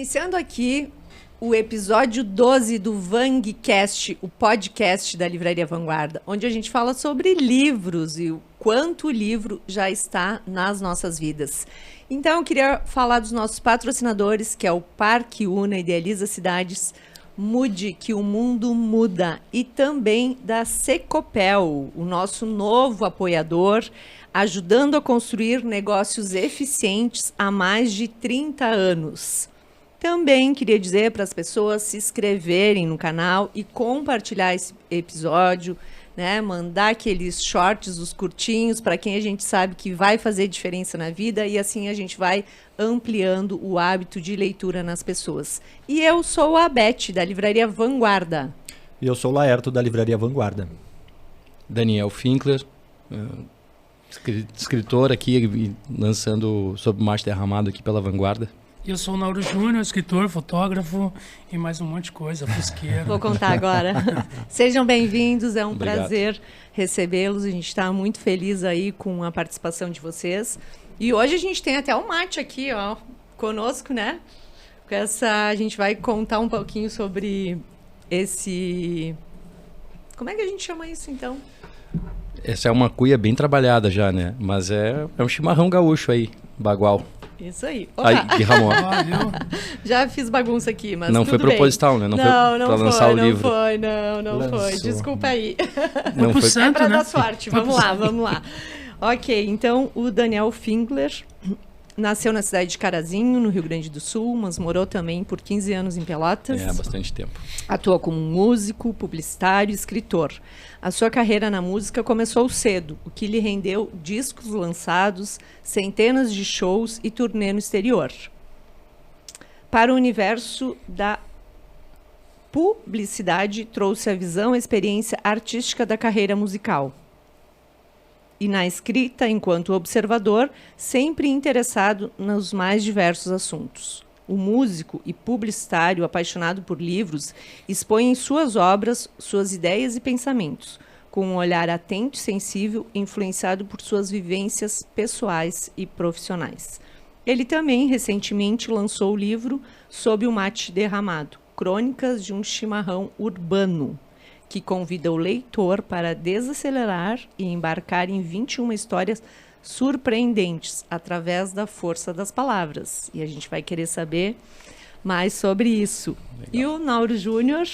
Iniciando aqui o episódio 12 do VangCast, o podcast da Livraria Vanguarda, onde a gente fala sobre livros e o quanto o livro já está nas nossas vidas. Então, eu queria falar dos nossos patrocinadores, que é o Parque Una, Idealiza Cidades, Mude, que o mundo muda, e também da Secopel, o nosso novo apoiador, ajudando a construir negócios eficientes há mais de 30 anos. Também queria dizer para as pessoas se inscreverem no canal e compartilhar esse episódio, né? Mandar aqueles shorts, os curtinhos, para quem a gente sabe que vai fazer diferença na vida, e assim a gente vai ampliando o hábito de leitura nas pessoas. E eu sou a Beth, da Livraria Vanguarda. E eu sou o Laerto, da Livraria Vanguarda. Daniel Finkler, escritor aqui, lançando Sob o Mar Derramado aqui pela Vanguarda. Eu sou o Nauro Júnior, escritor, fotógrafo e mais um monte de coisa, fusqueiro. Vou contar agora. Sejam bem-vindos, é um Obrigado. prazer recebê-los. A gente está muito feliz aí com a participação de vocês. E hoje a gente tem até o mate aqui, ó, conosco, né? A gente vai contar um pouquinho sobre esse... Como é que a gente chama isso, então? Essa é uma cuia bem trabalhada já, né? Mas é um chimarrão gaúcho aí, bagual. Isso aí. Opa. Aí, de Ramon. Já fiz bagunça aqui, mas Não tudo foi proposital, bem. né? Não foi pra lançar o livro. Não foi. Desculpa aí. Não foi. Santo, É pra né? dar sorte. Vamos lá. Ok, então o Daniel Finkler nasceu na cidade de Carazinho, no Rio Grande do Sul, mas morou também por 15 anos em Pelotas. Há bastante tempo. Atua como músico, publicitário e escritor. A sua carreira na música começou cedo, o que lhe rendeu discos lançados, centenas de shows e turnê no exterior. Para o universo da publicidade, trouxe a visão e a experiência artística da carreira musical. E na escrita, enquanto observador, sempre interessado nos mais diversos assuntos. O músico e publicitário apaixonado por livros expõe em suas obras suas ideias e pensamentos, com um olhar atento e sensível, influenciado por suas vivências pessoais e profissionais. Ele também, recentemente, lançou o livro Sob o Mar Derramado, Crônicas de um Chimarrão Urbano, que convida o leitor para desacelerar e embarcar em 21 histórias surpreendentes através da força das palavras. E a gente vai querer saber mais sobre isso. Legal. E o Nauro Júnior,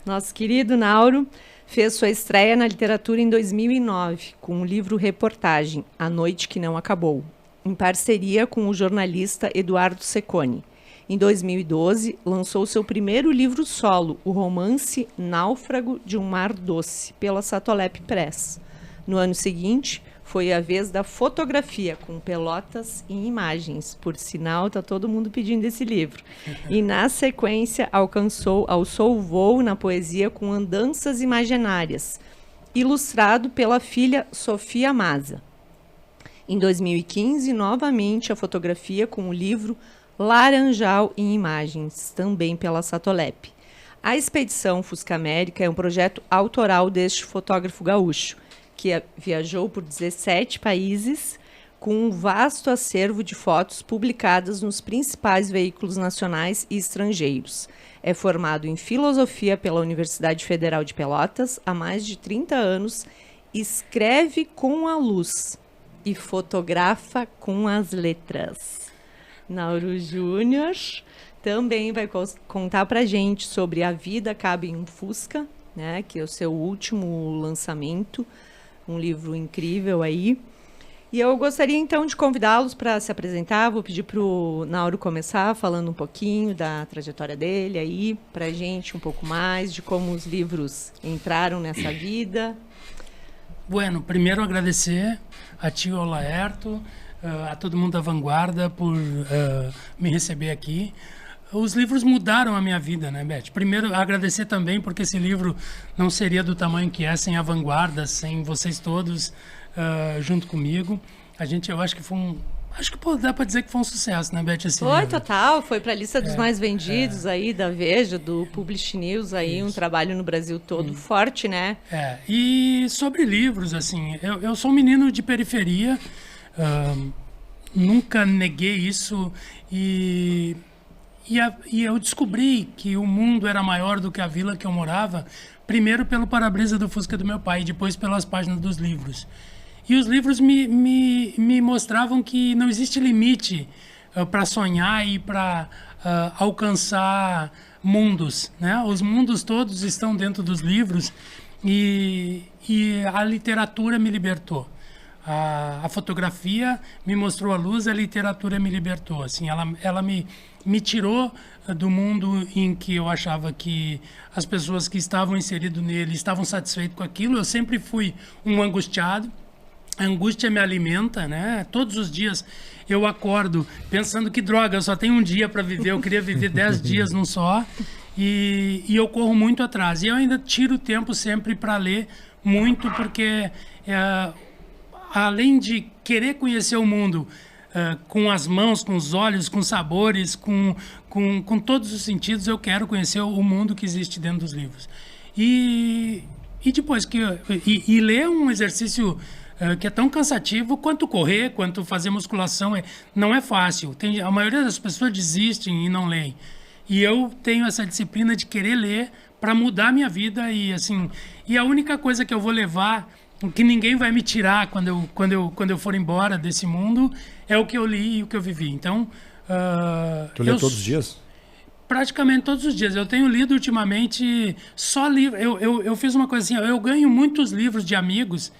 nosso querido Nauro, fez sua estreia na literatura em 2009 com o livro reportagem A Noite que Não Acabou, em parceria com o jornalista Eduardo Cecconi. Em 2012, lançou seu primeiro livro solo, o romance Náufrago de um Mar Doce, pela Satolep Press. No ano seguinte, foi a vez da fotografia, com Pelotas em imagens. Por sinal, está todo mundo pedindo esse livro. E, na sequência, alçou voo na poesia com Andanças Imaginárias, ilustrado pela filha Sofia Maza. Em 2015, novamente, a fotografia com o livro Laranjal em Imagens, também pela Satolep. A Expedição Fusca América é um projeto autoral deste fotógrafo gaúcho, que viajou por 17 países com um vasto acervo de fotos publicadas nos principais veículos nacionais e estrangeiros. É formado em filosofia pela Universidade Federal de Pelotas há mais de 30 anos, escreve com a luz e fotografa com as letras. Nauro Júnior também vai contar para a gente sobre A Vida Cabe em um Fusca, né, que é o seu último lançamento, um livro incrível aí. E eu gostaria então de convidá-los para se apresentar. Vou pedir para o Nauro começar falando um pouquinho da trajetória dele aí, para a gente um pouco mais de como os livros entraram nessa vida. Bueno, primeiro agradecer a ti, ao Laerto, a todo mundo da Vanguarda por me receber aqui. Os livros mudaram a minha vida, né, Beth? Primeiro, agradecer também, porque esse livro não seria do tamanho que é sem a Vanguarda, sem vocês todos junto comigo. Eu acho que foi dá para dizer que foi um sucesso, né, Beth? Esse Foi, livro. total. Foi para a lista dos mais vendidos aí, da Veja, do Publish News, aí, um trabalho no Brasil todo forte, né? E sobre livros, assim, eu sou um menino de periferia, nunca neguei isso, e E eu descobri que o mundo era maior do que a vila que eu morava, primeiro pelo para-brisa do Fusca do meu pai, e depois pelas páginas dos livros. E os livros me mostravam que não existe limite para sonhar e para alcançar mundos, né? Os mundos todos estão dentro dos livros e a literatura me libertou. A fotografia me mostrou a luz, a literatura me libertou. Assim, ela me tirou do mundo em que eu achava que as pessoas que estavam inseridas nele estavam satisfeitas com aquilo. Eu sempre fui um angustiado. A angústia me alimenta, né? Todos os dias eu acordo pensando que droga, eu só tenho um dia para viver, eu queria viver 10 dias num só. E eu corro muito atrás. E eu ainda tiro tempo sempre para ler muito, porque além de querer conhecer o mundo com as mãos, com os olhos, com sabores, com todos os sentidos, eu quero conhecer o mundo que existe dentro dos livros. E depois que... E ler é um exercício que é tão cansativo quanto correr, quanto fazer musculação. Não é fácil. A maioria das pessoas desistem e não leem. E eu tenho essa disciplina de querer ler para mudar a minha vida. E a única coisa que eu vou levar, que ninguém vai me tirar quando eu for embora desse mundo, é o que eu li e o que eu vivi. Então... Tu lê todos os dias? Praticamente todos os dias. Eu tenho lido ultimamente só livros. Eu fiz uma coisa assim, eu ganho muitos livros de amigos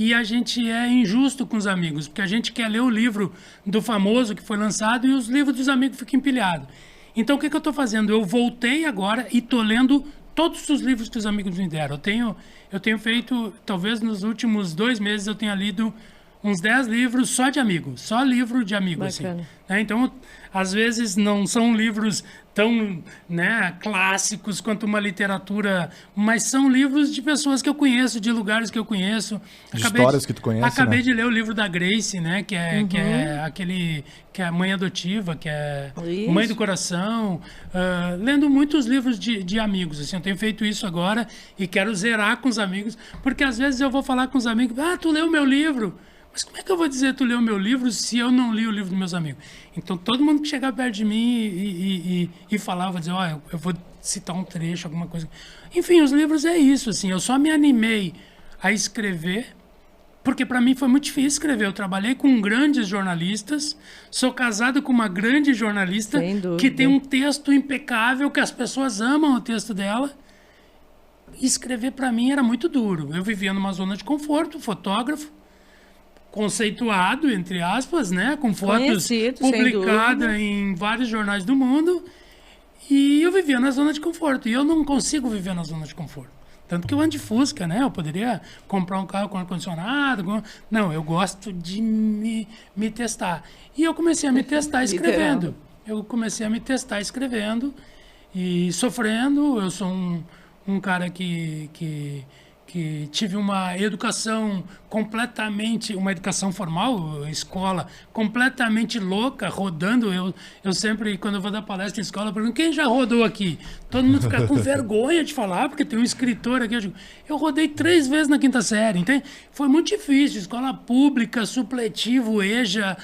e a gente é injusto com os amigos, porque a gente quer ler o livro do famoso que foi lançado e os livros dos amigos ficam empilhados. Então, o que eu estou fazendo? Eu voltei agora e estou lendo todos os livros que os amigos me deram. Eu tenho feito, talvez nos últimos 2 meses, eu tenha lido uns 10 livros só de amigos, só livro de amigos. Assim, né? Então, às vezes não são livros tão, né, clássicos quanto uma literatura, mas são livros de pessoas que eu conheço, de lugares que eu conheço. De histórias que tu conhece, Acabei né? de ler o livro da Grace, né, que é aquele que é mãe adotiva, que é Isso. Mãe do Coração, lendo muitos livros de amigos. Assim, eu tenho feito isso agora e quero zerar com os amigos, porque às vezes eu vou falar com os amigos, tu leu meu livro? Mas como é que eu vou dizer tu leu meu livro se eu não li o livro dos meus amigos? Então, todo mundo que chegar perto de mim e falar, eu vou dizer, eu vou citar um trecho, alguma coisa. Enfim, os livros é isso, assim. Eu só me animei a escrever, porque para mim foi muito difícil escrever. Eu trabalhei com grandes jornalistas, sou casado com uma grande jornalista que tem um texto impecável, que as pessoas amam o texto dela. Escrever para mim era muito duro. Eu vivia numa zona de conforto, fotógrafo, conceituado, entre aspas, né? Com fotos publicadas em vários jornais do mundo. E eu vivia na zona de conforto. E eu não consigo viver na zona de conforto. Tanto que eu ando de Fusca, né? Eu poderia comprar um carro com ar-condicionado. Não, eu gosto de me testar. E eu comecei a me testar escrevendo. E sofrendo. Eu sou um cara que tive uma educação completamente, uma educação formal, escola, completamente louca, rodando. Eu sempre, quando eu vou dar palestra em escola, eu pergunto, quem já rodou aqui? Todo mundo fica com vergonha de falar, porque tem um escritor aqui. Eu rodei 3 vezes na 5ª série, entende? Foi muito difícil, escola pública, supletivo, EJA,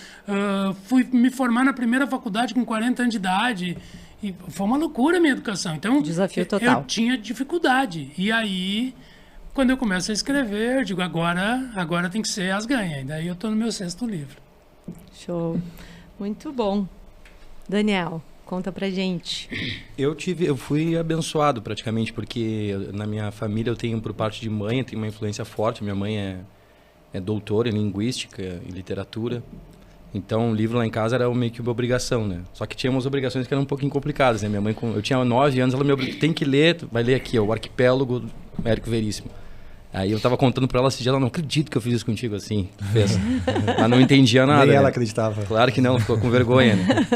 fui me formar na primeira faculdade com 40 anos de idade, e foi uma loucura a minha educação. Então, desafio total. Eu tinha dificuldade, e aí... Quando eu começo a escrever, eu digo, agora tem que ser as ganhas. E daí eu estou no meu 6º livro. Show. Muito bom. Daniel, conta pra gente. Eu fui abençoado praticamente, porque na minha família eu tenho, por parte de mãe, eu tenho uma influência forte. Minha mãe é doutora em linguística, em literatura. Então, o livro lá em casa era meio que uma obrigação, né? Só que tinha umas obrigações que eram um pouquinho complicadas, né? Minha mãe, eu tinha 9 anos, ela me obrigou, tem que ler, vai ler aqui, ó, O Arquipélago do Érico Veríssimo. Aí eu tava contando pra ela esse dia, ela não acredito que eu fiz isso contigo assim. Fez. Ela não entendia nada. Nem ela né? acreditava. Claro que não, ficou com vergonha, né?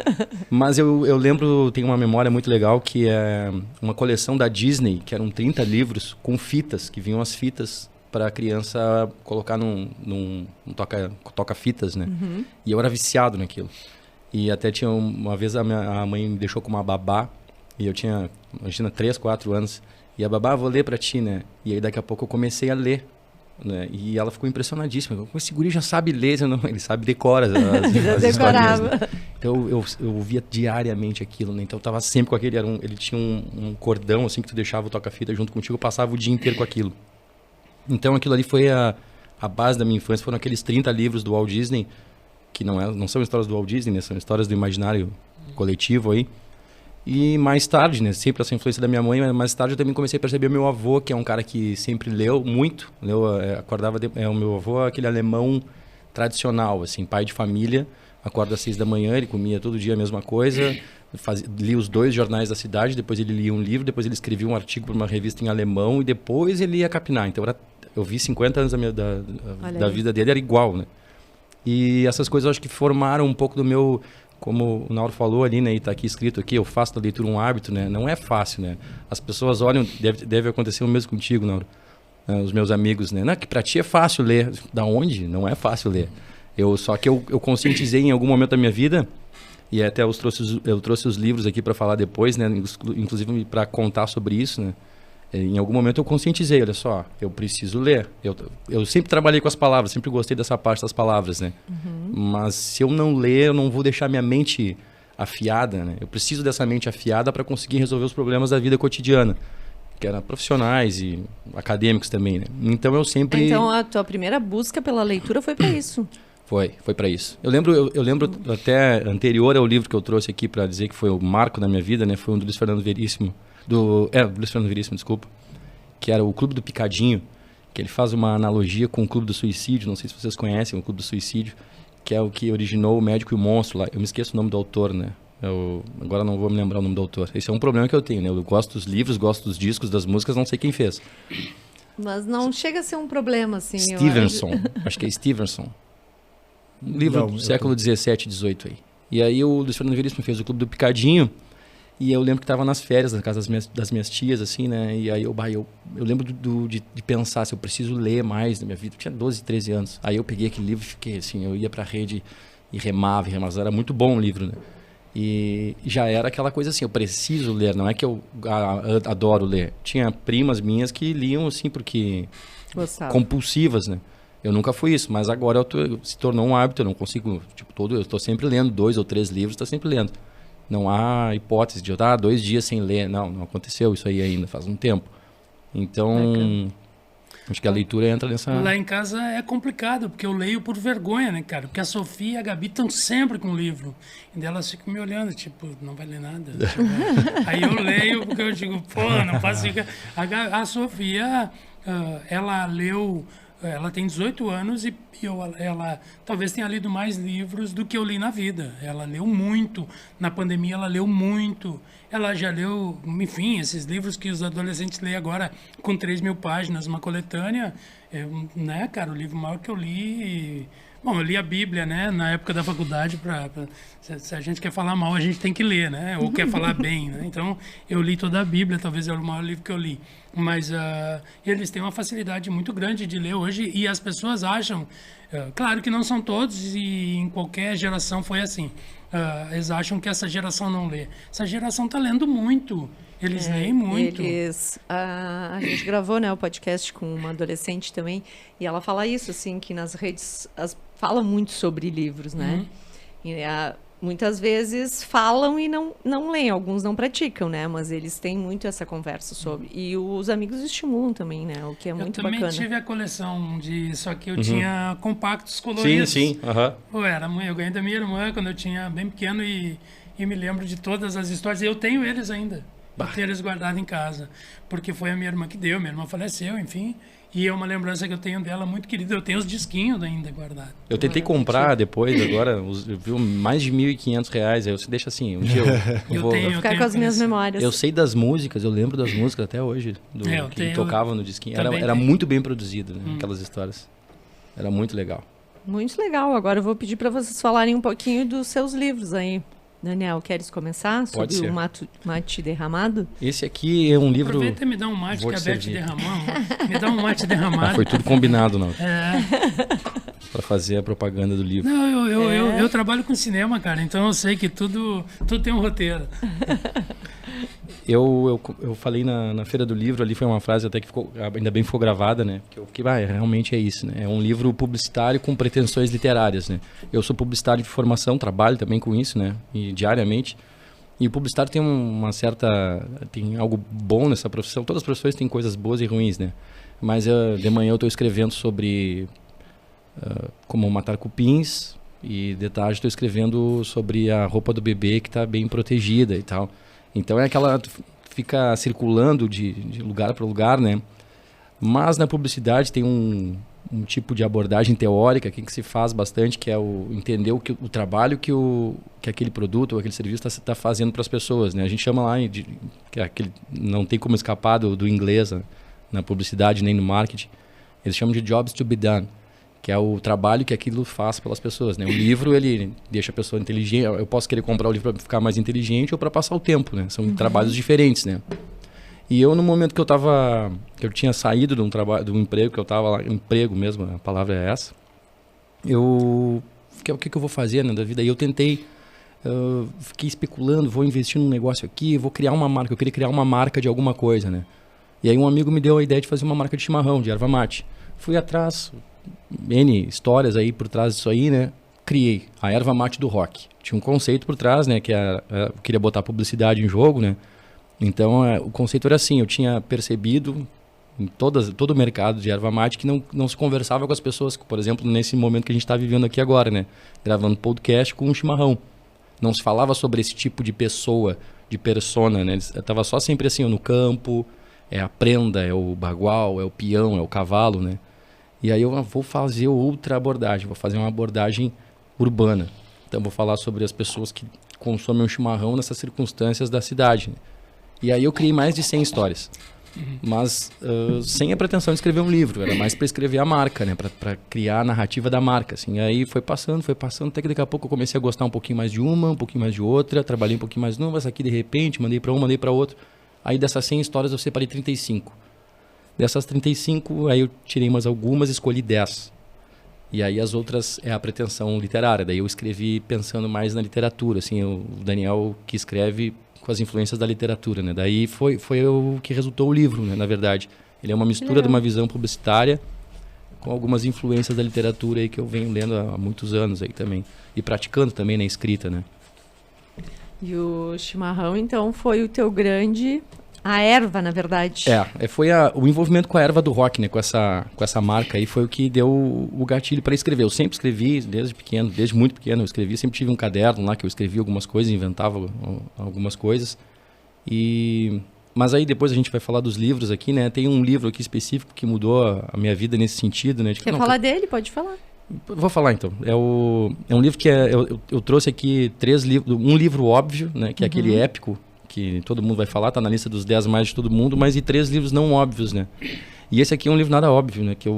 Mas eu lembro, tenho uma memória muito legal, que é uma coleção da Disney, que eram 30 livros com fitas, que vinham as fitas para a criança colocar num toca-fitas, né? Uhum. E eu era viciado naquilo. E até tinha uma vez a mãe me deixou com uma babá, e eu tinha, imagina, 3, 4 anos. E a babá, vou ler pra ti, né? E aí daqui a pouco eu comecei a ler né? E ela ficou impressionadíssima. Como esse guri já sabe ler? Não, ele sabe decora as decorava. historinhas, né? Então eu via diariamente aquilo, né? Então eu tava sempre com aquele... ele tinha um cordão assim que tu deixava o toca-fita junto contigo, eu passava o dia inteiro com aquilo. Então aquilo ali foi a base da minha infância. Foram aqueles 30 livros do Walt Disney, que não são histórias do Walt Disney, né? São histórias do imaginário coletivo aí. E mais tarde, né? Sempre essa influência da minha mãe, mas mais tarde eu também comecei a perceber o meu avô, que é um cara que sempre leu muito. O meu avô é aquele alemão tradicional, assim, pai de família. Acorda às 6 da manhã, ele comia todo dia a mesma coisa, lia os 2 jornais da cidade, depois ele lia um livro, depois ele escrevia um artigo para uma revista em alemão e depois ele ia capinar. Então eu vi 50 anos da vida dele, era igual, né? E essas coisas eu acho que formaram um pouco do meu... Como o Nauro falou ali, né, e está aqui escrito aqui, eu faço da leitura um hábito, né? Não é fácil, né? As pessoas olham, deve acontecer o mesmo contigo, Nauro. Os meus amigos, né? Não, que para ti é fácil ler. Da onde? Não é fácil ler. Só que eu conscientizei em algum momento da minha vida, e até eu trouxe os livros aqui para falar depois, né? Inclusive para contar sobre isso, né? Em algum momento eu conscientizei, olha só, eu preciso ler. Eu sempre trabalhei com as palavras, sempre gostei dessa parte das palavras, né? Mas se eu não ler, eu não vou deixar minha mente afiada, né? Eu preciso dessa mente afiada para conseguir resolver os problemas da vida cotidiana, que eram profissionais e acadêmicos também, né? Então eu sempre... Então a tua primeira busca pela leitura foi para isso? Foi para isso. Eu lembro até anterior ao livro que eu trouxe aqui para dizer que foi o marco da minha vida, né? Foi um do Luiz Fernando Veríssimo, Luiz Fernando Veríssimo, desculpa, que era o Clube do Picadinho, que ele faz uma analogia com o Clube do Suicídio, não sei se vocês conhecem o Clube do Suicídio, que é o que originou o Médico e o Monstro lá. Eu me esqueço o nome do autor, né? Agora não vou me lembrar o nome do autor. Esse é um problema que eu tenho, né? Eu gosto dos livros, gosto dos discos, das músicas, não sei quem fez. Mas não chega a ser um problema, assim. Stevenson, acho que é Stevenson. Um livro do século XVII, XVIII aí. E aí o Luiz Fernando Veríssimo fez o Clube do Picadinho, e eu lembro que estava nas férias na casa das minhas tias, assim, né? E aí eu lembro de pensar se eu preciso ler mais na minha vida. Eu tinha 12, 13 anos. Aí eu peguei aquele livro e fiquei assim, eu ia pra rede e remava. Era muito bom o livro, né? E já era aquela coisa assim, eu preciso ler, não é que eu adoro ler. Tinha primas minhas que liam assim porque... Gostava. Compulsivas, né? Eu nunca fui isso, mas agora se tornou um hábito, eu não consigo, eu estou sempre lendo 2 ou 3 livros, estou sempre lendo. Não há hipótese de eu estar 2 dias sem ler. Não aconteceu isso aí ainda, faz um tempo. Então, acho que a leitura entra nessa... Lá em casa é complicado, porque eu leio por vergonha, né, cara? Porque a Sofia e a Gabi estão sempre com o livro. E elas ficam me olhando, tipo, não vai ler nada. Tipo, aí eu leio porque eu digo, pô, não faço... A Sofia, ela leu... Ela tem 18 anos e ela talvez tenha lido mais livros do que eu li na vida. Ela leu muito. Na pandemia ela leu muito. Ela já leu, enfim, esses livros que os adolescentes leem agora com 3.000 páginas, uma coletânea. Né, cara, o livro maior que eu li... Bom, eu li a Bíblia, né, na época da faculdade, se a gente quer falar mal, a gente tem que ler, né, ou quer falar bem, né, então eu li toda a Bíblia, talvez é o maior livro que eu li, mas eles têm uma facilidade muito grande de ler hoje e as pessoas acham, claro que não são todos e em qualquer geração foi assim, eles acham que essa geração não lê, essa geração está lendo muito. Eles leem muito. A gente gravou, né, o podcast com uma adolescente também, e ela fala isso, assim, que nas redes fala muito sobre livros, né? E, muitas vezes falam e não leem, alguns não praticam, né? Mas eles têm muito essa conversa sobre. E os amigos estimulam também, né? O que é muito bacana. Eu também tive a coleção só que eu tinha compactos coloridos. Sim. Eu ganhei da minha irmã quando eu tinha bem pequeno e me lembro de todas as histórias. E eu tenho eles ainda. Ter eles guardados em casa, porque foi a minha irmã que deu, minha irmã faleceu, enfim, e é uma lembrança que eu tenho dela muito querida, eu tenho os disquinhos ainda guardados. Eu tentei comprar depois, agora, eu vi mais de R$1.500, aí você deixa assim, um dia eu vou ficar com as minhas memórias. Eu sei das músicas, eu lembro das músicas até hoje, que tocava no disquinho, era muito bem produzido, né, aquelas histórias, era muito legal. Muito legal, agora eu vou pedir para vocês falarem um pouquinho dos seus livros aí. Daniel, queres começar sobre o mate derramado? Esse aqui é um livro... Aproveita e me dá um mate que a Beth derramou. Me dá um mate derramado. Foi tudo combinado, não? Para fazer a propaganda do livro. Não, eu trabalho com cinema, cara, então eu sei que tudo tem um roteiro. Eu falei na Feira do Livro, ali foi uma frase até que ficou, ainda bem ficou gravada, né? Que eu fiquei, realmente é isso, né? É um livro publicitário com pretensões literárias, né? Eu sou publicitário de formação, trabalho também com isso, né? E diariamente. E o publicitário tem tem algo bom nessa profissão. Todas as profissões têm coisas boas e ruins, né? Mas de manhã eu estou escrevendo sobre como matar cupins, e de tarde estou escrevendo sobre a roupa do bebê que está bem protegida e tal. Então fica circulando de lugar para lugar, né? Mas na publicidade tem um tipo de abordagem teórica que se faz bastante, que é entender o trabalho que aquele produto ou aquele serviço está fazendo para as pessoas, né? A gente chama lá não tem como escapar do inglês, né? Na publicidade nem no marketing. Eles chamam de jobs to be done, que é o trabalho que aquilo faz pelas pessoas, né? O livro, ele deixa a pessoa inteligente. Eu posso querer comprar o livro para ficar mais inteligente ou para passar o tempo, né? São trabalhos diferentes, né? E eu, no momento que eu tinha saído de um emprego, que eu estava lá, emprego mesmo, a palavra é essa, o que eu vou fazer, né, da vida? E eu tentei, fiquei especulando, vou investir num negócio aqui, vou criar uma marca, eu queria criar uma marca de alguma coisa, né? E aí um amigo me deu a ideia de fazer uma marca de chimarrão, de erva mate. Fui atrás, N histórias aí por trás disso aí, né? Criei a erva mate do rock. Tinha um conceito por trás, né? Que eu queria botar publicidade em jogo, né? Então, o conceito era assim, eu tinha percebido em todo o mercado de erva mate que não se conversava com as pessoas, por exemplo, nesse momento que a gente está vivendo aqui agora, né? Gravando podcast com um chimarrão. Não se falava sobre esse tipo de pessoa, de persona, né? Estava só sempre assim, no campo, é a prenda, é o bagual, é o peão, é o cavalo, né? E aí eu vou fazer outra abordagem, vou fazer uma abordagem urbana. Então, vou falar sobre as pessoas que consomem um chimarrão nessas circunstâncias da cidade, né? E aí eu criei mais de 100 histórias, mas sem a pretensão de escrever um livro, era mais para escrever a marca, né? Para criar a narrativa da marca, assim. E aí foi passando, até que daqui a pouco eu comecei a gostar um pouquinho mais de uma, um pouquinho mais de outra, trabalhei um pouquinho mais numa, essa aqui de repente, mandei para uma, mandei para outra. Aí dessas 100 histórias eu separei 35. Dessas 35, aí eu tirei mais algumas, escolhi 10. E aí as outras é a pretensão literária, daí eu escrevi pensando mais na literatura, assim, o Daniel que escreve com as influências da literatura, né? Daí foi o que resultou o livro, né? Na verdade. Ele é uma mistura de uma visão publicitária com algumas influências da literatura aí que eu venho lendo há muitos anos aí também. E praticando também na escrita, né? E o chimarrão, então, foi o teu grande... A erva, na verdade. Foi o envolvimento com a erva do rock, né? Com essa marca aí, foi o que deu o gatilho para escrever. Eu sempre escrevi desde muito pequeno, eu escrevi, sempre tive um caderno lá que eu escrevia algumas coisas, inventava algumas coisas. Mas aí depois a gente vai falar dos livros aqui, né? Tem um livro aqui específico que mudou a minha vida nesse sentido, né? Quer falar dele? Pode falar. Vou falar então. É um livro que eu trouxe aqui 3 livros. Um livro óbvio, né? Que é aquele épico, que todo mundo vai falar, tá na lista dos 10 mais de todo mundo, mas e 3 livros não óbvios, né? E esse aqui é um livro nada óbvio, né? Que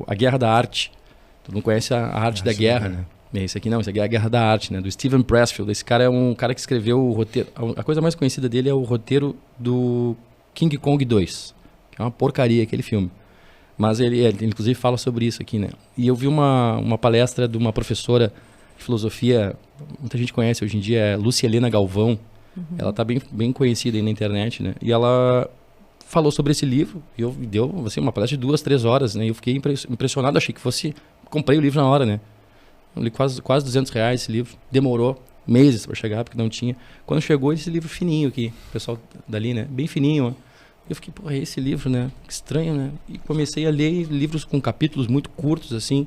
A Guerra da Arte. Todo mundo conhece a arte da guerra, né? Esse aqui não, esse aqui é A Guerra da Arte, né? Do Steven Pressfield. Esse cara é um cara que escreveu o roteiro. A coisa mais conhecida dele é o roteiro do King Kong 2, que é uma porcaria aquele filme. Mas ele inclusive fala sobre isso aqui, né? E eu vi uma palestra de uma professora de filosofia, muita gente conhece hoje em dia, é Lúcia Helena Galvão. Ela está bem conhecida aí na internet, né? E ela falou sobre esse livro e deu assim, uma palestra de 2-3 horas, né? E eu fiquei impressionado, achei que fosse... Comprei o livro na hora, né? Eu li quase R$200 esse livro. Demorou meses para chegar, porque não tinha. Quando chegou, esse livro fininho aqui, o pessoal dali, né? Bem fininho, ó. Eu fiquei, porra, esse livro, né? Que estranho, né? E comecei a ler livros com capítulos muito curtos, assim.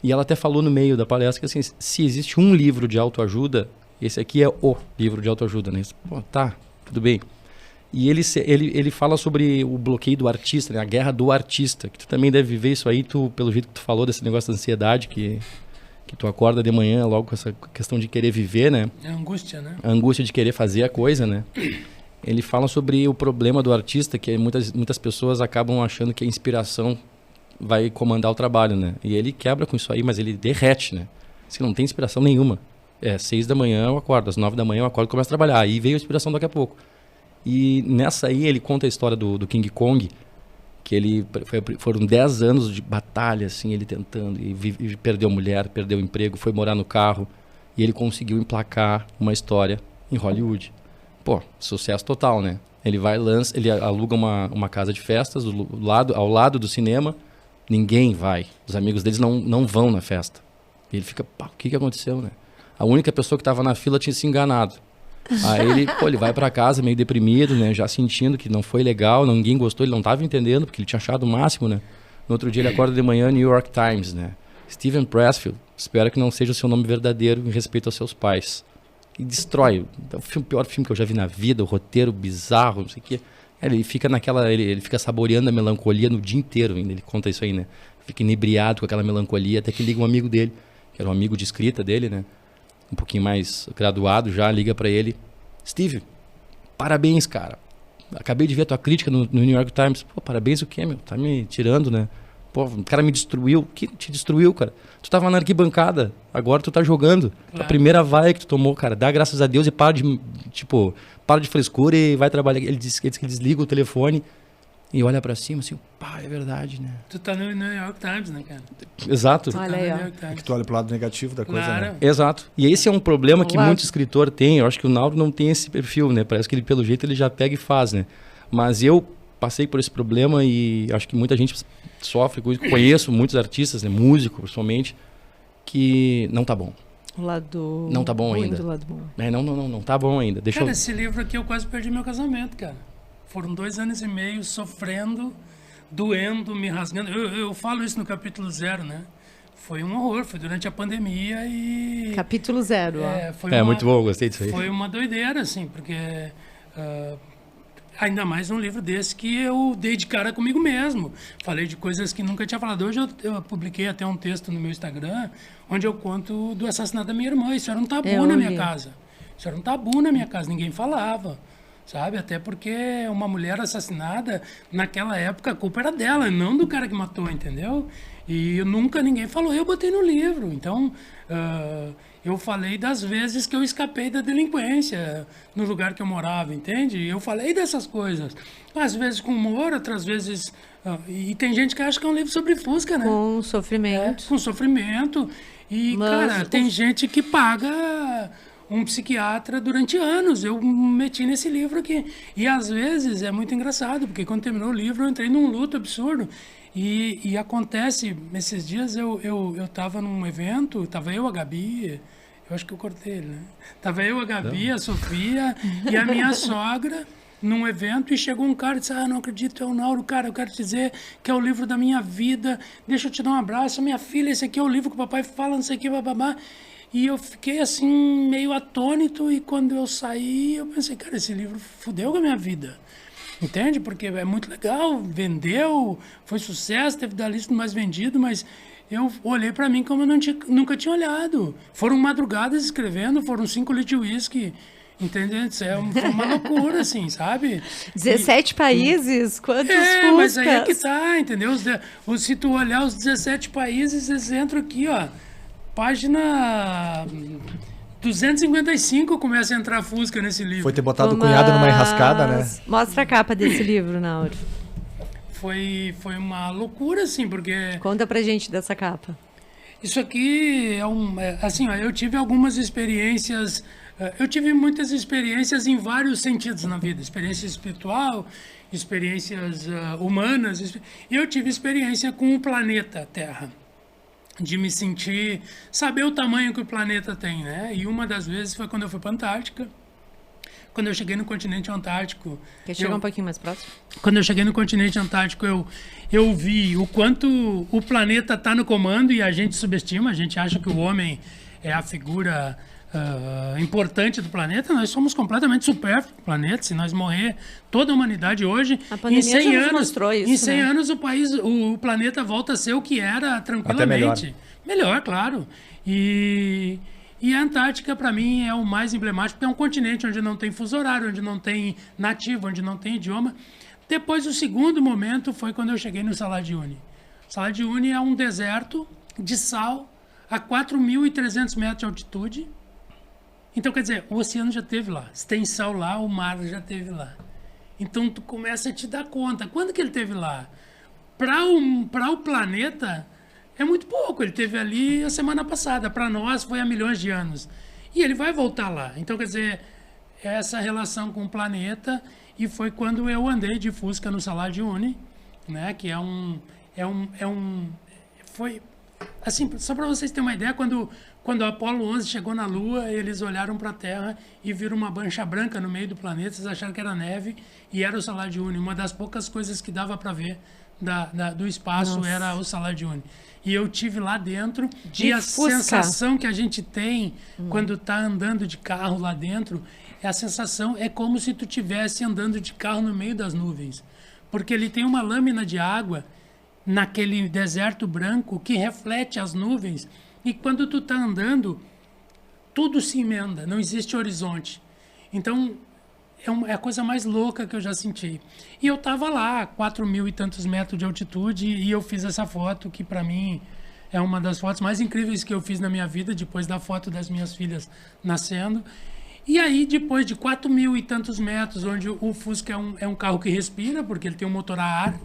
E ela até falou no meio da palestra que, assim, se existe um livro de autoajuda... Esse aqui é o livro de autoajuda, né? Pô, tá, tudo bem. E ele fala sobre o bloqueio do artista, né? A guerra do artista, que tu também deve viver isso aí, pelo jeito que tu falou desse negócio da ansiedade, que tu acorda de manhã logo com essa questão de querer viver, né? É a angústia, né? A angústia de querer fazer a coisa, né? Ele fala sobre o problema do artista, que muitas pessoas acabam achando que a inspiração vai comandar o trabalho, né? E ele quebra com isso aí, mas ele derrete, né? Assim, não tem inspiração nenhuma. 6 da manhã eu acordo, às 9 da manhã eu acordo e começo a trabalhar. Aí veio a inspiração daqui a pouco. E nessa aí ele conta a história do King Kong, que foram 10 anos de batalha, assim, ele tentando, e perdeu a mulher, perdeu o emprego, foi morar no carro, e ele conseguiu emplacar uma história em Hollywood. Pô, sucesso total, né? Ele vai, lança, ele aluga uma casa de festas ao lado do cinema. Ninguém vai. Os amigos deles não vão na festa. E ele fica, pá, o que aconteceu, né? A única pessoa que estava na fila tinha se enganado. Aí ele vai para casa meio deprimido, né? Já sentindo que não foi legal, ninguém gostou, ele não estava entendendo, porque ele tinha achado o máximo, né? No outro dia ele acorda de manhã, New York Times, né? Steven Pressfield, espero que não seja o seu nome verdadeiro em respeito aos seus pais. E destrói. É o pior filme que eu já vi na vida, o roteiro bizarro, não sei o quê. Ele fica ele fica saboreando a melancolia no dia inteiro ainda, ele conta isso aí, né? Fica inebriado com aquela melancolia, até que liga um amigo dele, que era um amigo de escrita dele, né? Um pouquinho mais graduado já, liga pra ele. Steve, parabéns, cara. Acabei de ver a tua crítica no New York Times. Pô, parabéns o quê, meu? Tá me tirando, né? Pô, o cara me destruiu. O que te destruiu, cara? Tu tava na arquibancada, agora tu tá jogando. Claro. A primeira vaia que tu tomou, cara, dá graças a Deus e para de frescura e vai trabalhar. Ele diz que desliga o telefone e olha pra cima assim, pá, é verdade, né? Tu tá no New York Times, né, cara? Exato. Olha aí, ó. É que tu olha pro lado negativo da coisa, Claro. né? Exato. E esse é um problema que muito escritor tem. Eu acho que o Nauro não tem esse perfil, né? Parece que ele, pelo jeito, ele já pega e faz, né? Mas eu passei por esse problema e acho que muita gente sofre com isso. Conheço muitos artistas, né? Músicos, principalmente, que não tá bom. O lado não tá bom ruim ainda. do lado bom. Não tá bom ainda. Cara, esse livro aqui eu quase perdi meu casamento, cara. Foram 2 anos e meio sofrendo, doendo, me rasgando. Eu falo isso no capítulo 0, né? Foi um horror, foi durante a pandemia e... Capítulo 0, ó. Muito bom, gostei disso aí. Foi uma doideira, assim, porque... ainda mais um livro desse que eu dei de cara comigo mesmo. Falei de coisas que nunca tinha falado. Hoje eu publiquei até um texto no meu Instagram, onde eu conto do assassinato da minha irmã. Isso era um tabu na minha casa. Isso era um tabu na minha casa, ninguém falava. Sabe? Até porque uma mulher assassinada, naquela época, a culpa era dela, não do cara que matou, entendeu? E ninguém falou, eu botei no livro. Então, eu falei das vezes que eu escapei da delinquência no lugar que eu morava, entende? Eu falei dessas coisas. Às vezes com humor, outras vezes... e tem gente que acha que é um livro sobre Fusca, né? Com sofrimento. Com sofrimento. E, cara, tem gente que paga... um psiquiatra durante anos. Eu meti nesse livro aqui. E às vezes é muito engraçado, porque quando terminou o livro eu entrei num luto absurdo. E acontece, esses dias eu tava num evento, tava eu, a Gabi, eu acho que eu cortei ele, né? Tava eu, a Gabi, a Sofia e a minha sogra num evento e chegou um cara e disse, não acredito, é o Nauro, cara, eu quero te dizer que é o livro da minha vida, deixa eu te dar um abraço, minha filha, esse aqui é o livro que o papai fala, não sei o que, bababá. E eu fiquei assim, meio atônito, e quando eu saí, eu pensei, cara, esse livro fudeu com a minha vida. Entende? Porque é muito legal, vendeu, foi sucesso, teve da lista mais vendido, mas eu olhei para mim como eu nunca tinha olhado. Foram madrugadas escrevendo, foram 5 litros de uísque, entendeu? Isso foi uma loucura, assim, sabe? 17 países? Quantos Fuscas? Mas aí é que tá, entendeu? Se tu olhar os 17 países, eles entram aqui, ó. Página 255 começa a entrar Fusca nesse livro. Foi ter botado o cunhado numa enrascada, né? Mostra a capa desse livro, Nauro. Foi uma loucura, assim, porque... Conta pra gente dessa capa. Isso aqui assim, ó, eu tive algumas experiências... Eu tive muitas experiências em vários sentidos na vida. Experiência espiritual, experiências humanas. E eu tive experiência com o planeta Terra. De me sentir, saber o tamanho que o planeta tem, né? E uma das vezes foi quando eu fui para a Antártica. Quando eu cheguei no continente antártico... Quer chegar um pouquinho mais próximo? Quando eu cheguei no continente antártico, eu vi o quanto o planeta está no comando e a gente subestima, a gente acha que o homem é a figura importante do planeta. Nós somos completamente supérfluos do planeta. Se nós morrer, toda a humanidade hoje, a pandemia em 100 já nos anos, mostrou isso, em 100 né? anos o planeta volta a ser o que era tranquilamente. Melhor, claro. E a Antártica, para mim, é o mais emblemático, porque é um continente onde não tem fuso horário, onde não tem nativo, onde não tem idioma. Depois, o segundo momento foi quando eu cheguei no Salar de Uyuni. Salar de Uyuni é um deserto de sal a 4.300 metros de altitude. Então, quer dizer, o oceano já esteve lá. Se tem sal lá, o mar já esteve lá. Então, tu começa a te dar conta. Quando que ele esteve lá? Para o planeta, é muito pouco. Ele esteve ali a semana passada. Para nós, foi há milhões de anos. E ele vai voltar lá. Então, quer dizer, essa relação com o planeta, e foi quando eu andei de Fusca no Salar de Uyuni, né? Que foi assim, só para vocês terem uma ideia, quando o Apolo 11 chegou na Lua, eles olharam para a Terra e viram uma mancha branca no meio do planeta, eles acharam que era neve, e era o Salar de Uyuni. Uma das poucas coisas que dava para ver do espaço. Nossa. Era o Salar de Uyuni. E eu tive lá dentro, e a sensação que a gente tem quando está andando de carro lá dentro, a sensação é como se tu estivesse andando de carro no meio das nuvens. Porque ele tem uma lâmina de água naquele deserto branco que reflete as nuvens, e quando tu está andando, tudo se emenda, não existe horizonte. Então, é a coisa mais louca que eu já senti. E eu estava lá, 4.000 e tantos metros de altitude, e eu fiz essa foto, que para mim é uma das fotos mais incríveis que eu fiz na minha vida, depois da foto das minhas filhas nascendo. E aí, depois de 4.000 e tantos metros, onde o Fusca é um carro que respira, porque ele tem um motor a ar,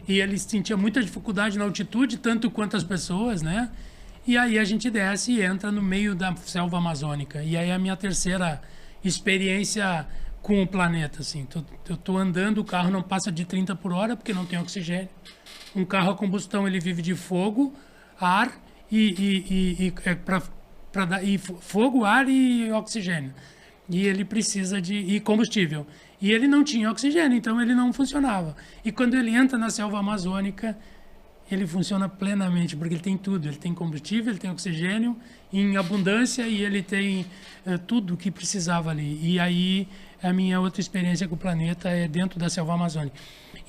e ele sentia muita dificuldade na altitude, tanto quanto as pessoas, né? E aí a gente desce e entra no meio da selva amazônica. E aí é a minha terceira experiência com o planeta, assim. Eu tô andando, o carro não passa de 30 por hora, porque não tem oxigênio. Um carro a combustão, ele vive de fogo, ar fogo, ar e oxigênio. E ele precisa de combustível. E ele não tinha oxigênio, então ele não funcionava. E quando ele entra na selva amazônica, ele funciona plenamente, porque ele tem tudo. Ele tem combustível, ele tem oxigênio em abundância, e ele tem tudo o que precisava ali. E aí, a minha outra experiência com o planeta é dentro da selva amazônica.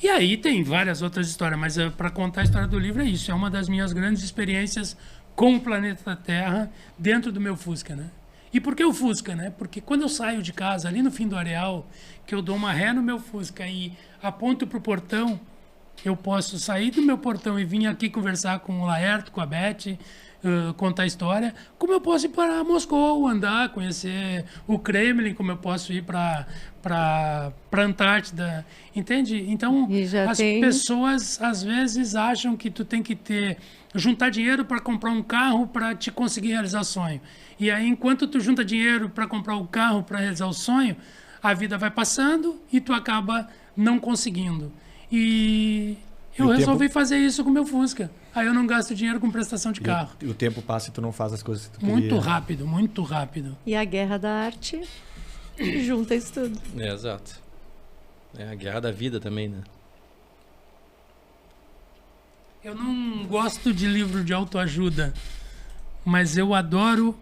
E aí tem várias outras histórias, mas para contar a história do livro é isso. É uma das minhas grandes experiências com o planeta Terra dentro do meu Fusca, né? E por que o Fusca, né? Porque quando eu saio de casa, ali no fim do areal, que eu dou uma ré no meu Fusca e aponto para o portão, eu posso sair do meu portão e vir aqui conversar com o Laerto, com a Beth, contar a história, como eu posso ir para Moscou, andar, conhecer o Kremlin, como eu posso ir para Antártida, entende? Então, as pessoas às vezes acham que tu tem que juntar dinheiro para comprar um carro para te conseguir realizar sonho. E aí, enquanto tu junta dinheiro para comprar o carro para realizar o sonho, a vida vai passando e tu acaba não conseguindo. E eu resolvi fazer isso com o meu Fusca. Aí eu não gasto dinheiro com prestação de carro. E o tempo passa e tu não faz as coisas que tu queria. Muito rápido, muito rápido. E a guerra da arte junta isso tudo. Exato. É a guerra da vida também, né? Eu não gosto de livro de autoajuda, mas eu adoro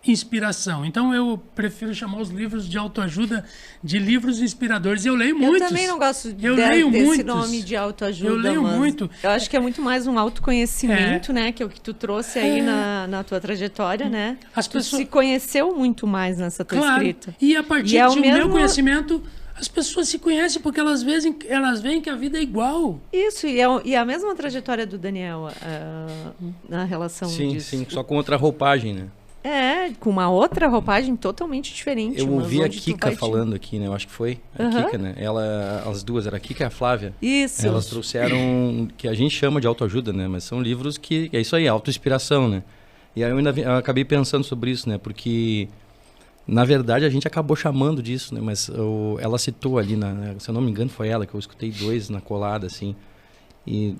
inspiração. Então eu prefiro chamar os livros de autoajuda de livros inspiradores. Eu leio muitos. Eu também não gosto desse nome de autoajuda. Eu leio muito. Eu acho que é muito mais um autoconhecimento, né? Que é o que tu trouxe aí na tua trajetória, né? Tu se conheceu muito mais nessa tua escrita. E a partir do meu conhecimento, as pessoas se conhecem porque elas veem que a vida é igual. Isso, e a mesma trajetória do Daniel na relação disso. Sim, só com outra roupagem, né? Com uma outra roupagem totalmente diferente. Eu ouvi a Kika falando aqui, né? Eu acho que foi a Kika, né? As duas, era a Kika e a Flávia. Isso. Elas trouxeram, que a gente chama de autoajuda, né? Mas são livros que é isso aí, autoinspiração, né? E aí eu acabei pensando sobre isso, né? Porque, na verdade, a gente acabou chamando disso, né? Mas ela citou ali, se eu não me engano, foi ela, que eu escutei 2 na colada, assim. E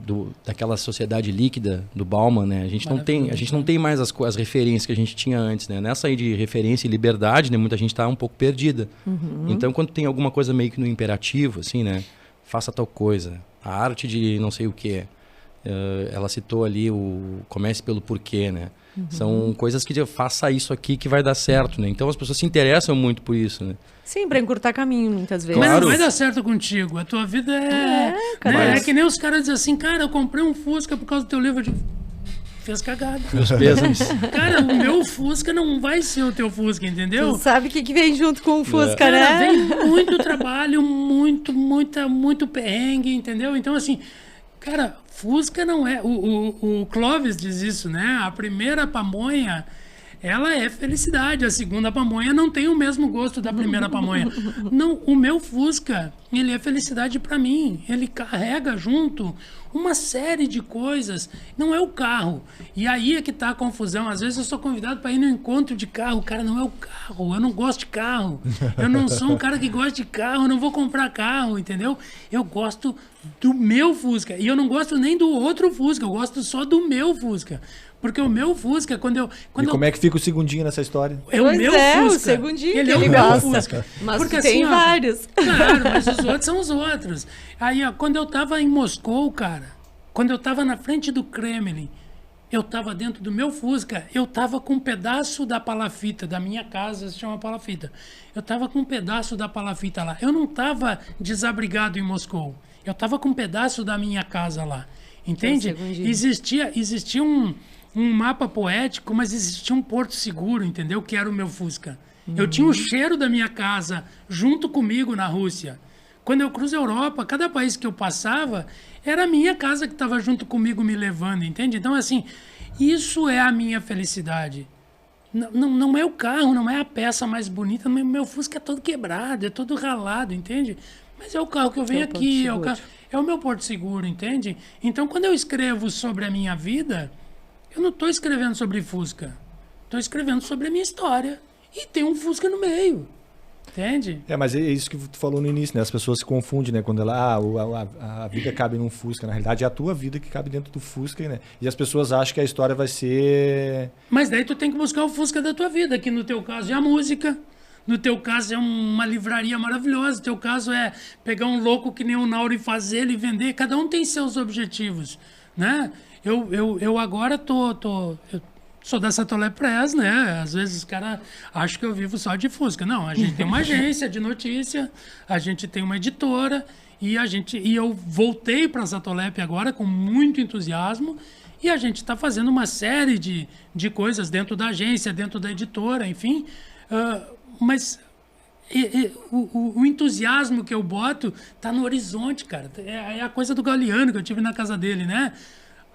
daquela sociedade líquida do Bauman, né? A gente não tem mais as referências que a gente tinha antes, né? Nessa aí de referência e liberdade, né? Muita gente está um pouco perdida. Uhum. Então, quando tem alguma coisa meio que no imperativo, assim, né? Faça tal coisa. A arte de não sei o quê. Ela citou ali comece pelo porquê, né? Uhum. São coisas que faça isso aqui que vai dar certo, né? Então, as pessoas se interessam muito por isso, né? Sim, para encurtar caminho, muitas vezes. Mas não vai dar certo contigo. A tua vida é que nem os caras dizem assim, cara, eu comprei um Fusca por causa do teu livro. Fez cagada. Meus pêsames. Cara, o meu Fusca não vai ser o teu Fusca, entendeu? Tu sabe o que vem junto com o Fusca, cara, né? Vem muito trabalho, muito perrengue, entendeu? Então, assim, cara, Fusca não é... O Clóvis diz isso, né? A primeira pamonha ela é felicidade. A segunda pamonha não tem o mesmo gosto da primeira pamonha. Não, o meu Fusca, ele é felicidade para mim. Ele carrega junto uma série de coisas. Não é o carro. E aí é que tá a confusão. Às vezes eu sou convidado para ir no encontro de carro. Cara, não é o carro. Eu não gosto de carro. Eu não sou um cara que gosta de carro. Eu não vou comprar carro, entendeu? Eu gosto do meu Fusca. E eu não gosto nem do outro Fusca. Eu gosto só do meu Fusca. Porque o meu Fusca, Como é que fica o segundinho nessa história? É o Pois meu é, Fusca. o segundinho Ele que é o ele meu gosta. Fusca. Mas Porque, tem assim, ó, vários. Claro, mas os outros são os outros. Aí, ó, quando eu tava em Moscou, cara, quando eu tava na frente do Kremlin, eu tava dentro do meu Fusca, eu tava com um pedaço da palafita, da minha casa, se chama palafita. Eu tava com um pedaço da palafita lá. Eu não tava desabrigado em Moscou. Eu tava com um pedaço da minha casa lá. Entende? Existia um mapa poético, mas existia um porto seguro, entendeu? Que era o meu Fusca. Eu tinha o cheiro da minha casa junto comigo na Rússia. Quando eu cruzo a Europa, cada país que eu passava, era a minha casa que estava junto comigo me levando, entende? Então, assim, isso é a minha felicidade. Não é o carro, não é a peça mais bonita. Meu Fusca é todo quebrado, é todo ralado, entende? Mas é o carro que eu venho aqui, é o meu porto seguro, entende? Então, quando eu escrevo sobre a minha vida, eu não estou escrevendo sobre Fusca. Estou escrevendo sobre a minha história. E tem um Fusca no meio. Entende? Mas é isso que tu falou no início, né? As pessoas se confundem, né? Quando a vida cabe num Fusca. Na realidade, é a tua vida que cabe dentro do Fusca, né? E as pessoas acham que a história vai ser... Mas daí tu tem que buscar o Fusca da tua vida, que no teu caso é a música. No teu caso é uma livraria maravilhosa. No teu caso é pegar um louco que nem o Nauri e fazer ele vender. Cada um tem seus objetivos, né? Eu agora eu sou da Satolé Press, né? Às vezes os caras acham que eu vivo só de Fusca. Não, a gente tem uma agência de notícia, a gente tem uma editora e eu voltei para a Satolep agora com muito entusiasmo e a gente está fazendo uma série de coisas dentro da agência, dentro da editora, enfim. Mas o entusiasmo que eu boto tá no horizonte, cara. É a coisa do Galeano que eu tive na casa dele, né?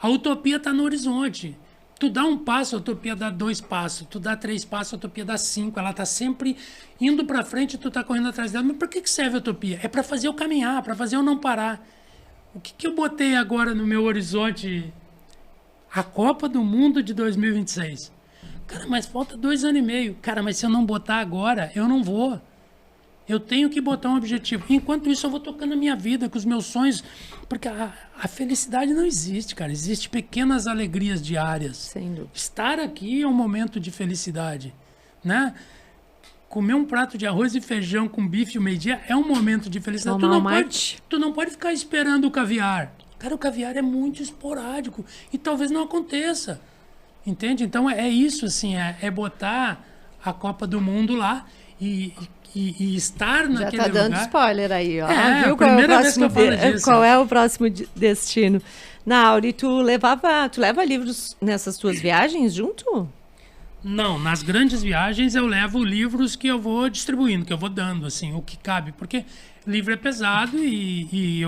A utopia tá no horizonte. Tu dá um passo, a utopia dá 2 passos. Tu dá 3 passos, a utopia dá 5. Ela tá sempre indo para frente e tu tá correndo atrás dela. Mas para que serve a utopia? É para fazer eu caminhar, para fazer eu não parar. O que eu botei agora no meu horizonte? A Copa do Mundo de 2026. Cara, mas falta 2 anos e meio. Cara, mas se eu não botar agora, eu não vou. Eu tenho que botar um objetivo. Enquanto isso, eu vou tocando a minha vida, com os meus sonhos. Porque a felicidade não existe, cara. Existem pequenas alegrias diárias. Sem dúvida. Estar aqui é um momento de felicidade, né? Comer um prato de arroz e feijão com bife ao meio-dia é um momento de felicidade. Tu não pode ficar esperando o caviar. Cara, o caviar é muito esporádico e talvez não aconteça. Entende? Então é isso, assim, é botar a Copa do Mundo lá e estar naquele lugar. Já tá dando spoiler aí, ó. Viu Primeira vez que eu falo disso. Qual é o próximo destino? Nauri, tu leva livros nessas tuas viagens junto? Não, nas grandes viagens eu levo livros que eu vou distribuindo, que eu vou dando, assim, o que cabe, porque livro é pesado e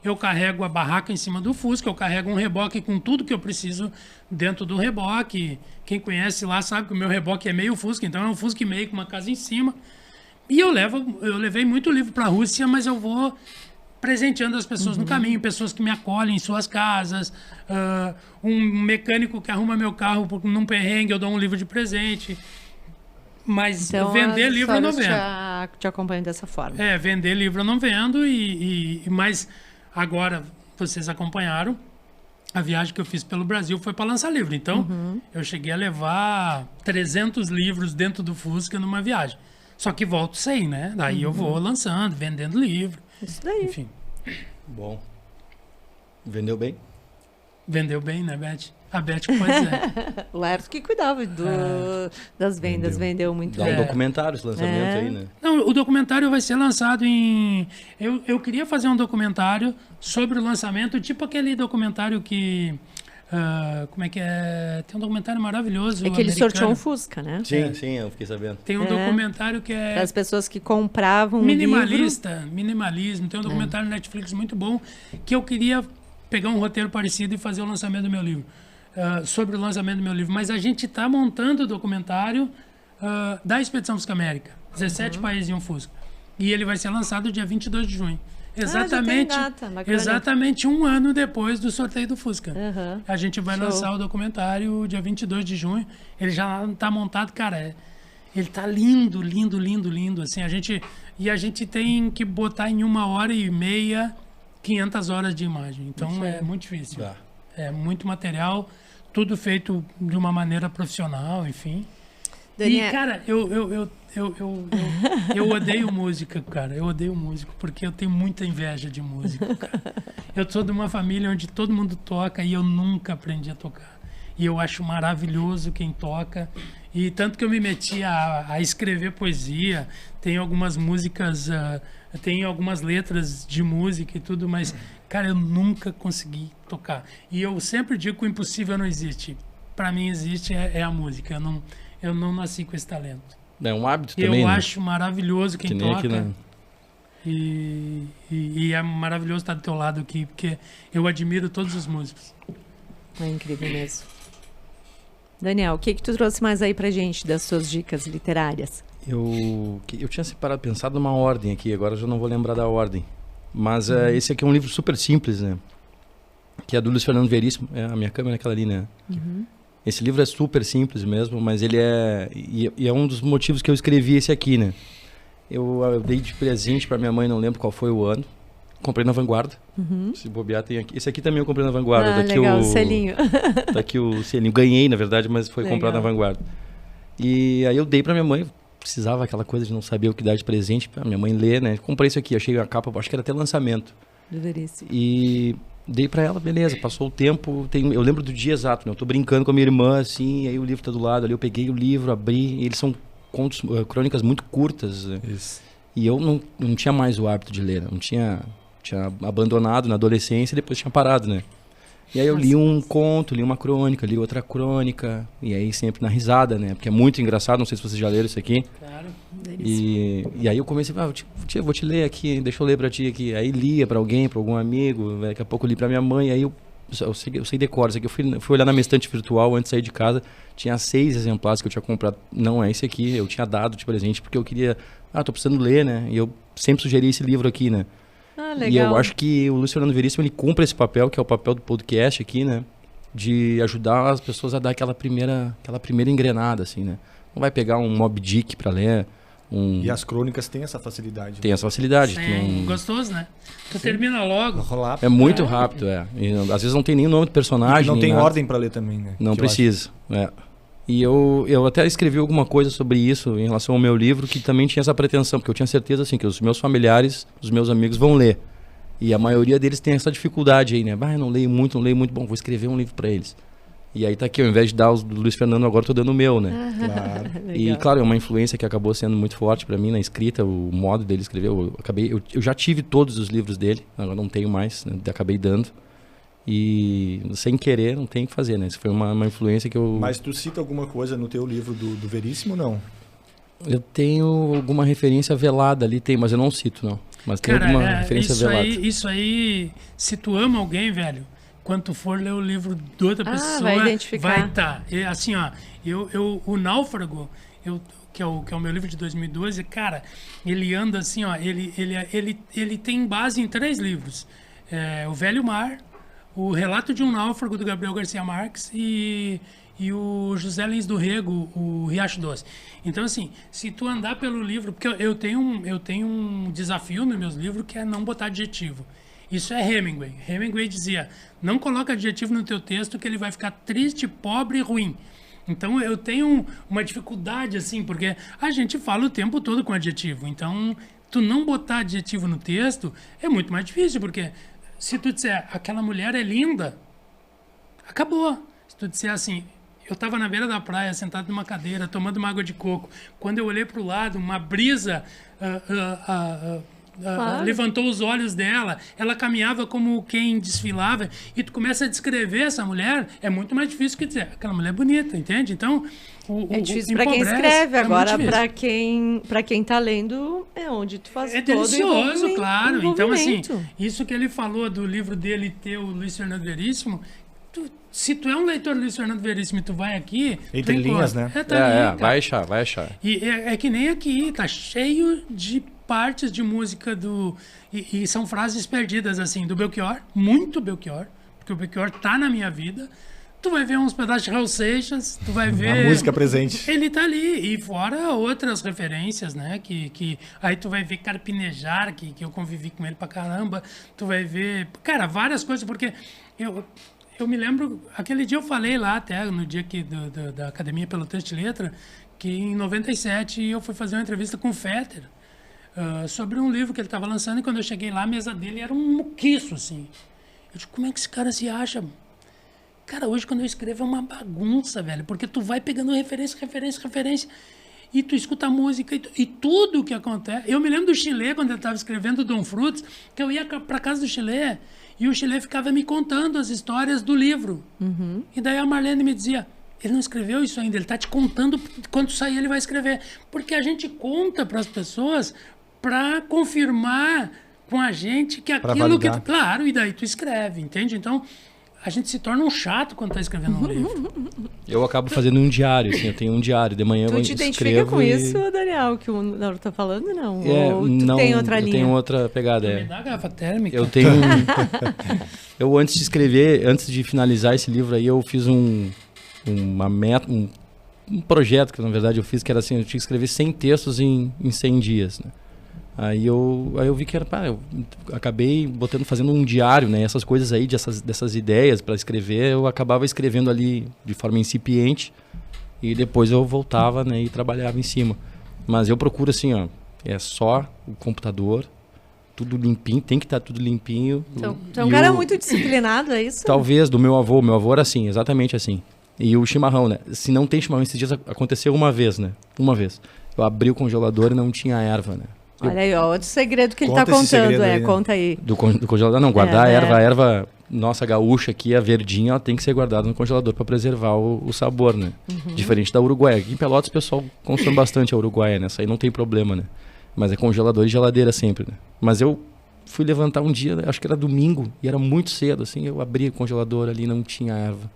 eu carrego a barraca em cima do Fusca, eu carrego um reboque com tudo que eu preciso dentro do reboque. Quem conhece lá sabe que o meu reboque é meio Fusca, então é um Fusca e meio com uma casa em cima. E eu levei muito livro para a Rússia, mas eu vou presenteando as pessoas no caminho, pessoas que me acolhem em suas casas, um mecânico que arruma meu carro num perrengue, eu dou um livro de presente. Mas então, vender livro eu não vendo. Te acompanho dessa forma. Vender livro eu não vendo, mas agora vocês acompanharam, a viagem que eu fiz pelo Brasil foi para lançar livro. Então, eu cheguei a levar 300 livros dentro do Fusca numa viagem. Só que volto sem, né? Daí eu vou lançando, vendendo livro. Isso daí. Enfim. Bom. Vendeu bem? Vendeu bem, né, Beth? A Beth pode dizer. O Lerto que cuidava das vendas, vendeu muito bem. Dá um documentário esse lançamento aí, né? Não, o documentário vai ser lançado em... Eu queria fazer um documentário sobre o lançamento, tipo aquele documentário que... como é que é? Tem um documentário maravilhoso. É que ele sorteou um Fusca, né? Sim, eu fiquei sabendo. Tem um documentário que é... Para as pessoas que compravam minimalismo. Tem um documentário no Netflix muito bom que eu queria pegar um roteiro parecido e fazer o lançamento do meu livro. sobre o lançamento do meu livro, mas a gente está montando o documentário da Expedição Fusca América, 17 países em um Fusca. E ele vai ser lançado dia 22 de junho. Exatamente, já tem data, exatamente um ano depois do sorteio do Fusca. Uhum. A gente vai lançar o documentário dia 22 de junho. Ele já está montado, cara, ele tá lindo, lindo, lindo, lindo. Assim, a gente tem que botar em 1h30, 500 horas de imagem. Então é muito difícil. É muito material, tudo feito de uma maneira profissional, enfim. Daniel... E, cara, eu odeio música, cara. Eu odeio músico, porque eu tenho muita inveja de músico, cara. Eu sou de uma família onde todo mundo toca e eu nunca aprendi a tocar. E eu acho maravilhoso quem toca. E tanto que eu me meti a escrever poesia. Tem algumas músicas, tem algumas letras de música e tudo, mas, cara, eu nunca consegui tocar. E eu sempre digo que o impossível não existe. Para mim existe a música. Eu não nasci com esse talento. É um hábito também, Eu né? acho maravilhoso quem Que nem toca. aqui, né? E é maravilhoso estar do teu lado aqui, porque eu admiro todos os músicos. É incrível mesmo. Daniel, o que tu trouxe mais aí pra gente das suas dicas literárias? Eu tinha pensado numa ordem aqui, agora eu já não vou lembrar da ordem. Mas esse aqui é um livro super simples, né? Que é do Luiz Fernando Veríssimo. A minha câmera é aquela ali, né? Uhum. Esse livro é super simples mesmo, mas ele é... E é um dos motivos que eu escrevi esse aqui, né? Eu dei de presente para minha mãe, não lembro qual foi o ano. Comprei na Vanguarda. Uhum. Se bobear, tem aqui. Esse aqui também eu comprei na Vanguarda. Tá aqui legal, o selinho. Tá aqui o selinho. Ganhei, na verdade, mas foi comprado na Vanguarda. E aí eu dei para minha mãe. Precisava aquela coisa de não saber o que dar de presente. Pra minha mãe ler, né? Comprei isso aqui, achei a capa, acho que era até lançamento. Do Veríssimo. E... dei pra ela, beleza, passou o tempo, eu lembro do dia exato, né? Eu tô brincando com a minha irmã, assim, aí o livro tá do lado ali, eu peguei o livro, abri, e eles são contos, crônicas muito curtas, né? Isso. E eu não tinha mais o hábito de ler, né? Tinha abandonado na adolescência e depois tinha parado, né? E aí eu li um conto, li uma crônica, li outra crônica, e aí sempre na risada, né? Porque é muito engraçado, não sei se vocês já leram isso aqui. Claro. E aí eu comecei, vou te ler aqui, deixa eu ler pra ti aqui. Aí lia pra alguém, pra algum amigo, daqui a pouco eu li pra minha mãe, aí eu sei decoro. Isso aqui eu fui olhar na minha estante virtual antes de sair de casa, tinha 6 exemplares que eu tinha comprado. Não é esse aqui, eu tinha dado de presente porque eu queria, tô precisando ler, né? E eu sempre sugeri esse livro aqui, né? Legal. E eu acho que o Luiz Fernando Veríssimo, ele cumpre esse papel, que é o papel do podcast aqui, né? De ajudar as pessoas a dar aquela primeira engrenada, assim, né? Não vai pegar um Moby Dick pra ler. E as crônicas têm essa facilidade. Tem essa facilidade. Sim, gostoso, né? Tu termina logo. Rolar. É muito rápido, E, às vezes não tem nem o nome do personagem. Não nem tem nada. ordem para ler também, né? Não precisa. E eu até escrevi alguma coisa sobre isso em relação ao meu livro, que também tinha essa pretensão, porque eu tinha certeza assim, que os meus familiares, os meus amigos vão ler. E a maioria deles tem essa dificuldade aí, né? Eu não leio muito. Bom, vou escrever um livro para eles. E aí tá aqui, ao invés de dar os do Luiz Fernando, agora eu tô dando o meu, né? Claro. E claro, é uma influência que acabou sendo muito forte para mim na escrita, o modo dele escrever. Eu já tive todos os livros dele, agora não tenho mais, né? Acabei dando. E sem querer, não tem o que fazer, né? Isso foi uma influência que eu... Mas tu cita alguma coisa no teu livro do Veríssimo, não? Eu tenho alguma referência velada ali, mas eu não cito, não. Mas tem alguma referência velada. Isso aí, se tu ama alguém, velho, quando tu for ler o livro de outra pessoa, vai identificar. vai estar. Assim, ó, o Náufrago, que é o meu livro de 2012, cara, ele anda assim, ó, ele tem base em 3 livros. O Velho Mar, o Relato de um Náufrago, do Gabriel Garcia Marques, e o José Lins do Rego, o Riacho Doce. Então, assim, se tu andar pelo livro... Porque eu tenho um desafio nos meus livros, que é não botar adjetivo. Isso é Hemingway. Hemingway dizia, não coloca adjetivo no teu texto que ele vai ficar triste, pobre e ruim. Então, eu tenho uma dificuldade, assim, porque a gente fala o tempo todo com adjetivo. Então, tu não botar adjetivo no texto é muito mais difícil, porque se tu disser, aquela mulher é linda, acabou. Se tu disser assim... Eu estava na beira da praia, sentado numa cadeira, tomando uma água de coco. Quando eu olhei para o lado, uma brisa levantou os olhos dela. Ela caminhava como quem desfilava. E tu começa a descrever essa mulher, é muito mais difícil que dizer, aquela mulher é bonita, entende? Então, é difícil para quem escreve. Agora, para quem está lendo, é onde tu faz todo delicioso, claro. Então, assim, isso que ele falou do livro dele ter o Luiz Fernando Veríssimo... Se tu é um leitor do Luiz Fernando Veríssimo e tu vai aqui... Entre linhas, né? Tá ali, vai achar. E é que nem aqui, tá cheio de partes de música e são frases perdidas, assim, do Belchior, muito Belchior, porque o Belchior tá na minha vida. Tu vai ver uns pedaços de Raul Seixas, tu vai ver... A música presente. Ele tá ali, e fora outras referências, né, aí tu vai ver Carpinejar, que eu convivi com ele pra caramba, tu vai ver, cara, várias coisas, porque eu me lembro, aquele dia eu falei lá até, no dia da Academia Pelotense de Letra, que em 97 eu fui fazer uma entrevista com o Fetter, sobre um livro que ele estava lançando, e quando eu cheguei lá, a mesa dele era um muquiço, assim. Eu digo, como é que esse cara se acha? Cara, hoje quando eu escrevo é uma bagunça, velho, porque tu vai pegando referência, e tu escuta a música, e tudo que acontece... Eu me lembro do Chile, quando eu estava escrevendo Dom Frutos, que eu ia para casa do Chile, e o Chile ficava me contando as histórias do livro. Uhum. E daí a Marlene me dizia, ele não escreveu isso ainda, ele está te contando, quando sair ele vai escrever. Porque a gente conta para as pessoas para confirmar com a gente que aquilo que... Claro, e daí tu escreve, entende? Então, a gente se torna um chato quando está escrevendo um livro. Eu acabo fazendo um diário, assim, eu tenho um diário, de manhã eu escrevo. Tu te identifica com isso, Daniel, que o Nauro está falando, não? Ou tu não, tem outra linha? Eu tenho outra pegada, Me dá a garrafa térmica. Eu tenho eu, antes de escrever, antes de finalizar esse livro aí, eu fiz um projeto que, na verdade, eu fiz, que era assim, eu tinha que escrever 100 textos em 100 dias, né? Aí eu vi que era, eu acabei fazendo um diário, né? Essas coisas aí, dessas ideias para escrever, eu acabava escrevendo ali de forma incipiente e depois eu voltava, né, e trabalhava em cima. Mas eu procuro assim, ó, é só o computador, tudo limpinho, tem que estar tudo limpinho. Então, tu é um cara muito disciplinado, é isso? Talvez, do meu avô era assim, exatamente assim. E o chimarrão, né? Se não tem chimarrão, esses dias aconteceu uma vez, né? Uma vez. Eu abri o congelador e não tinha erva, né? Olha aí, ó, outro segredo que ele tá contando, aí, né? Conta aí. Do congelador, não, guardar a erva nossa gaúcha aqui, a verdinha, ela tem que ser guardada no congelador para preservar o sabor, né? Uhum. Diferente da uruguaia. Aqui em Pelotas o pessoal consome bastante a uruguaia, né? Essa aí não tem problema, né? Mas é congelador e geladeira sempre, né? Mas eu fui levantar um dia, acho que era domingo, e era muito cedo, assim, eu abri o congelador ali, não tinha erva.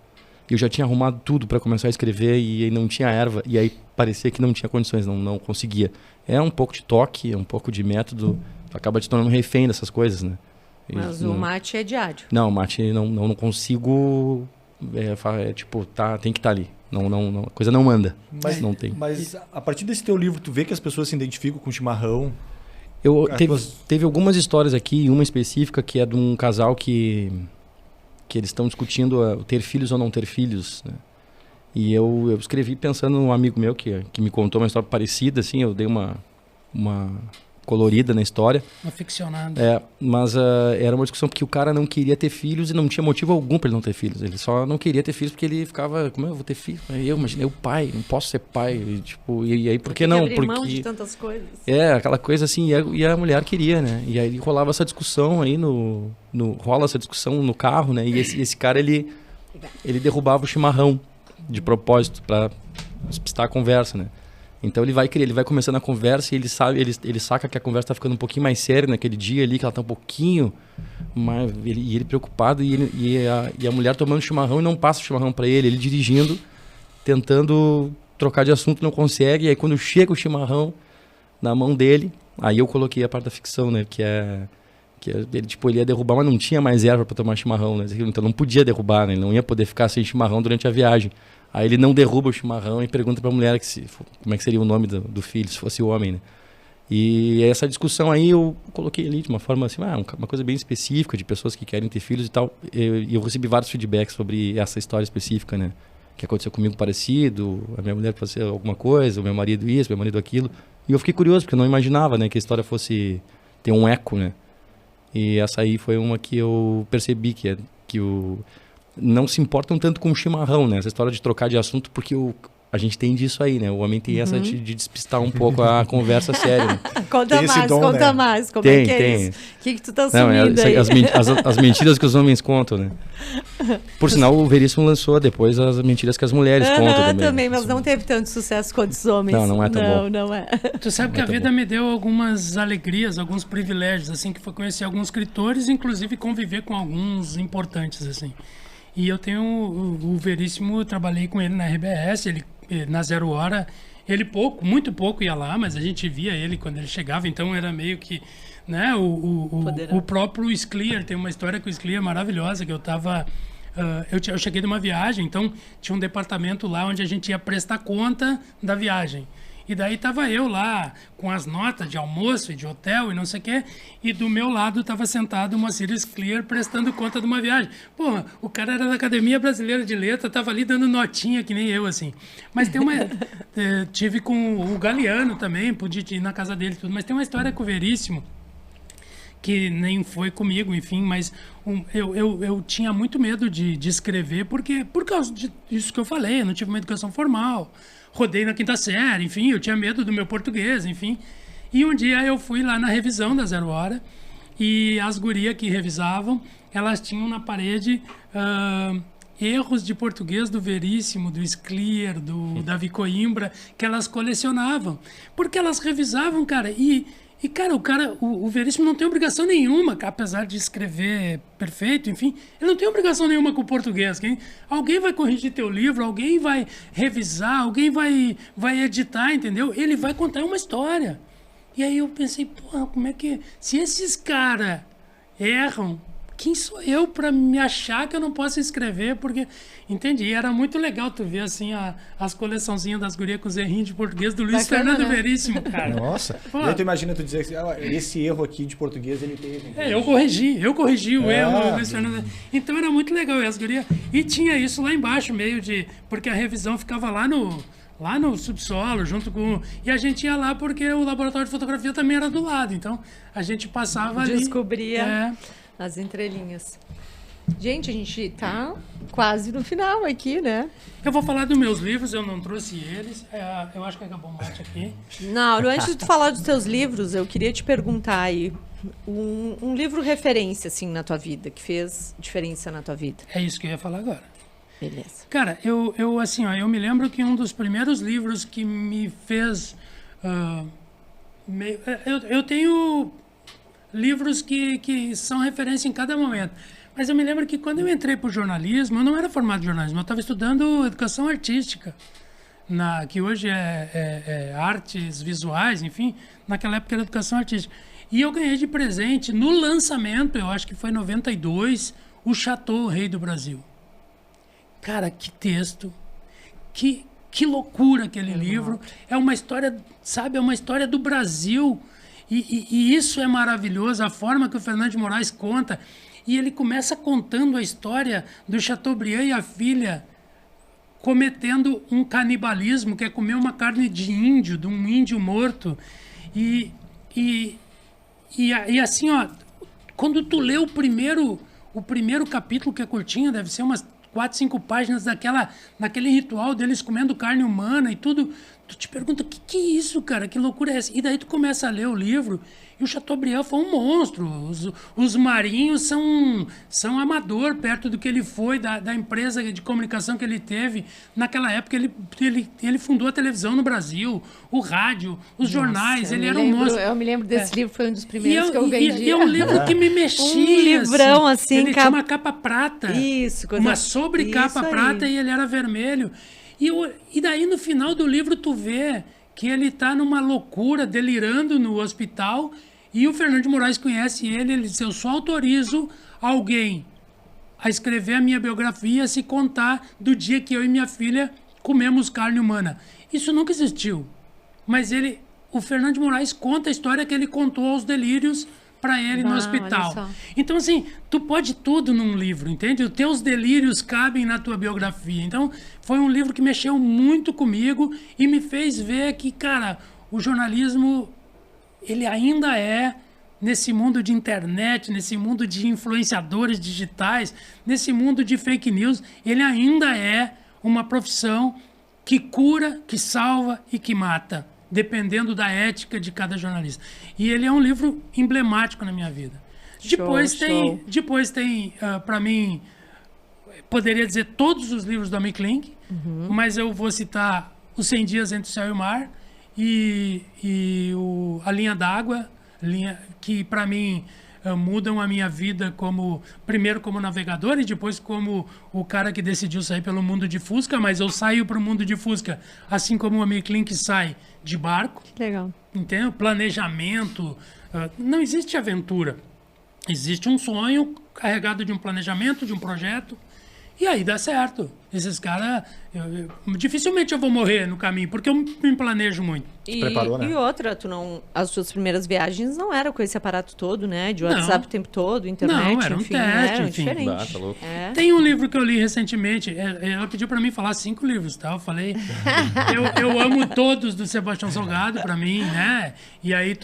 Eu já tinha arrumado tudo para começar a escrever e aí não tinha erva, e aí parecia que não tinha condições, não conseguia. É um pouco de toque, é um pouco de método, acaba te tornando refém dessas coisas, né? Mas o mate é diário. Não, o mate não consigo, tipo, tem que estar ali. Não, a coisa não anda, mas não tem. Mas a partir desse teu livro, tu vê que as pessoas se identificam com o chimarrão? Teve algumas histórias aqui, uma específica que é de um casal que eles estão discutindo ter filhos ou não ter filhos, né? E eu escrevi pensando num amigo meu que me contou uma história parecida, assim, eu dei uma colorida na história. Uma ficcionada. Mas era uma discussão porque o cara não queria ter filhos e não tinha motivo algum para ele não ter filhos. Ele só não queria ter filhos porque ele ficava, como eu vou ter filho? Eu imaginei o pai, não posso ser pai. E aí, por que não? Porque mão de tantas coisas. Aquela coisa assim, e a mulher queria, né? E aí rolava essa discussão aí, rola essa discussão no carro, né? E esse cara, ele derrubava o chimarrão de propósito para despistar a conversa, né? Então ele vai começando a conversa e ele saca que a conversa tá ficando um pouquinho mais séria naquele dia ali, que ela tá um pouquinho mais... Ele preocupado e a mulher tomando chimarrão e não passa o chimarrão para ele dirigindo, tentando trocar de assunto, não consegue, e aí quando chega o chimarrão na mão dele, aí eu coloquei a parte da ficção, né, que ele ia derrubar, mas não tinha mais erva para tomar chimarrão, né? Então não podia derrubar, né? Ele não ia poder ficar sem chimarrão durante a viagem. Aí ele não derruba o chimarrão e pergunta para a mulher como é que seria o nome do filho, se fosse o homem, né? E essa discussão aí eu coloquei ali de uma forma assim, uma coisa bem específica de pessoas que querem ter filhos e tal. E eu recebi vários feedbacks sobre essa história específica, né? Que aconteceu comigo parecido, a minha mulher fazer alguma coisa, o meu marido isso, meu marido aquilo. E eu fiquei curioso, porque eu não imaginava, né, que a história fosse ter um eco, né? E essa aí foi uma que eu percebi que não se importam tanto com o chimarrão, né? Essa história de trocar de assunto, porque a gente tem disso aí, né? O homem tem essa de despistar um pouco a conversa séria, né? Conta mais. Como é isso? O que tu tá assumindo aí? As mentiras que os homens contam, né? Por sinal, o Veríssimo lançou depois as mentiras que as mulheres contam também, mas não teve tanto sucesso quanto os homens. Não é tão bom. Não é. Tu sabe que a vida me deu algumas alegrias, alguns privilégios, assim, que foi conhecer alguns escritores, inclusive conviver com alguns importantes, assim. E eu tenho o Veríssimo, eu trabalhei com ele na RBS, ele na 0 Hora, ele muito pouco ia lá, mas a gente via ele quando ele chegava, então era meio que, né, o próprio Scliar, tem uma história com o Scliar maravilhosa, que eu tava... eu cheguei de uma viagem, então tinha um departamento lá onde a gente ia prestar conta da viagem. E daí tava eu lá com as notas de almoço e de hotel e não sei o quê, e do meu lado tava sentado o Moacir Scliar prestando conta de uma viagem. Pô, o cara era da Academia Brasileira de Letras, tava ali dando notinha que nem eu, assim. Mas tem uma... tive com o Galeano também, pude ir na casa dele e tudo, mas tem uma história com o Veríssimo, que nem foi comigo, enfim, mas eu tinha muito medo de escrever, porque por causa disso que eu falei, eu não tive uma educação formal, rodei na 5ª série, enfim, eu tinha medo do meu português, enfim. E um dia eu fui lá na revisão da 0 Hora, e as gurias que revisavam, elas tinham na parede erros de português do Veríssimo, do Scliar, do Davi Coimbra, que elas colecionavam, porque elas revisavam, cara, E, cara, o Veríssimo não tem obrigação nenhuma, apesar de escrever perfeito, enfim, ele não tem obrigação nenhuma com o português. Alguém vai corrigir teu livro, alguém vai revisar, alguém vai editar, entendeu? Ele vai contar uma história. E aí eu pensei, porra, como é que... Se esses caras erram, quem sou eu para me achar que eu não posso escrever? Porque, entendi, era muito legal tu ver, assim, as coleçãozinhas das gurias com os errinhos de português do Luiz Bacana, Fernando né? Veríssimo, cara. Nossa. Pô. E aí tu imagina tu dizer assim, esse erro aqui de português ele teve. Eu corrigi o erro do Luiz Fernando. Então era muito legal, e as gurias... E tinha isso lá embaixo, meio de... Porque a revisão ficava lá no subsolo, junto com... E a gente ia lá porque o laboratório de fotografia também era do lado. Então, a gente passava ali... Descobria as entrelinhas. Gente, a gente tá quase no final aqui, né? Eu vou falar dos meus livros, eu não trouxe eles. Eu acho que acabou o mate aqui. Não, antes de tu falar dos teus livros, eu queria te perguntar aí um livro referência, assim, na tua vida, que fez diferença na tua vida. É isso que eu ia falar agora. Beleza. Cara, eu assim, ó, eu me lembro que um dos primeiros livros que me fez... eu tenho livros que são referência em cada momento. Mas eu me lembro que quando eu entrei para o jornalismo, eu não era formado em jornalismo, eu estava estudando educação artística, que hoje é artes visuais, enfim, naquela época era educação artística. E eu ganhei de presente, no lançamento, eu acho que foi em 92, o Chateau, o Rei do Brasil. Cara, que texto, que loucura aquele livro. É uma história, sabe, é uma história do Brasil. E isso é maravilhoso, a forma que o Fernando de Moraes conta. E ele começa contando a história do Chateaubriand e a filha cometendo um canibalismo, que é comer uma carne de índio, de um índio morto. E assim, ó, quando tu lê o primeiro capítulo, que é curtinho, deve ser umas 4, 5 páginas naquele ritual deles comendo carne humana e tudo, tu te pergunta, o que é isso, cara? Que loucura é essa? E daí tu começa a ler o livro, e o Chateaubriand foi um monstro. Os marinhos são amador perto do que ele foi, da empresa de comunicação que ele teve. Naquela época, ele fundou a televisão no Brasil, o rádio, os jornais, ele era um monstro. Eu me lembro desse livro, foi um dos primeiros que eu vendi. E é um livro que me mexia. Um livrão, assim. Ele tinha uma capa prata. Isso. Uma sobrecapa prata e ele era vermelho. E daí, no final do livro, tu vê que ele tá numa loucura, delirando no hospital, e o Fernando de Moraes conhece ele diz, eu só autorizo alguém a escrever a minha biografia se contar do dia que eu e minha filha comemos carne humana. Isso nunca existiu. Mas o Fernando de Moraes conta a história que ele contou aos delírios para ele no hospital. Então, assim, tu pode tudo num livro, entende? Os teus delírios cabem na tua biografia. Então, foi um livro que mexeu muito comigo e me fez ver que, cara, o jornalismo, ele ainda é, nesse mundo de internet, nesse mundo de influenciadores digitais, nesse mundo de fake news, ele ainda é uma profissão que cura, que salva e que mata, dependendo da ética de cada jornalista. E ele é um livro emblemático na minha vida. Depois tem para mim, poderia dizer todos os livros do Amy Klink, mas eu vou citar Os 100 Dias Entre o Céu e o Mar e A Linha d'Água, que para mim mudam a minha vida primeiro como navegador e depois como o cara que decidiu sair pelo mundo de Fusca, mas eu saio para o mundo de Fusca, assim como a Miclin sai de barco. Que legal. Entendeu? Planejamento. Não existe aventura. Existe um sonho carregado de um planejamento, de um projeto. E aí dá certo. Esses caras... dificilmente eu vou morrer no caminho, porque eu me planejo muito. Preparou, né? E outra, as suas primeiras viagens não eram com esse aparato todo, né? De WhatsApp Não. o tempo todo, internet, Não, era um enfim, teste, eram enfim. diferentes. Tá louco. É. Tem um livro que eu li recentemente. Ela pediu para mim falar 5 livros, tá? Eu falei... eu amo todos do Sebastião Salgado, para mim, né? E aí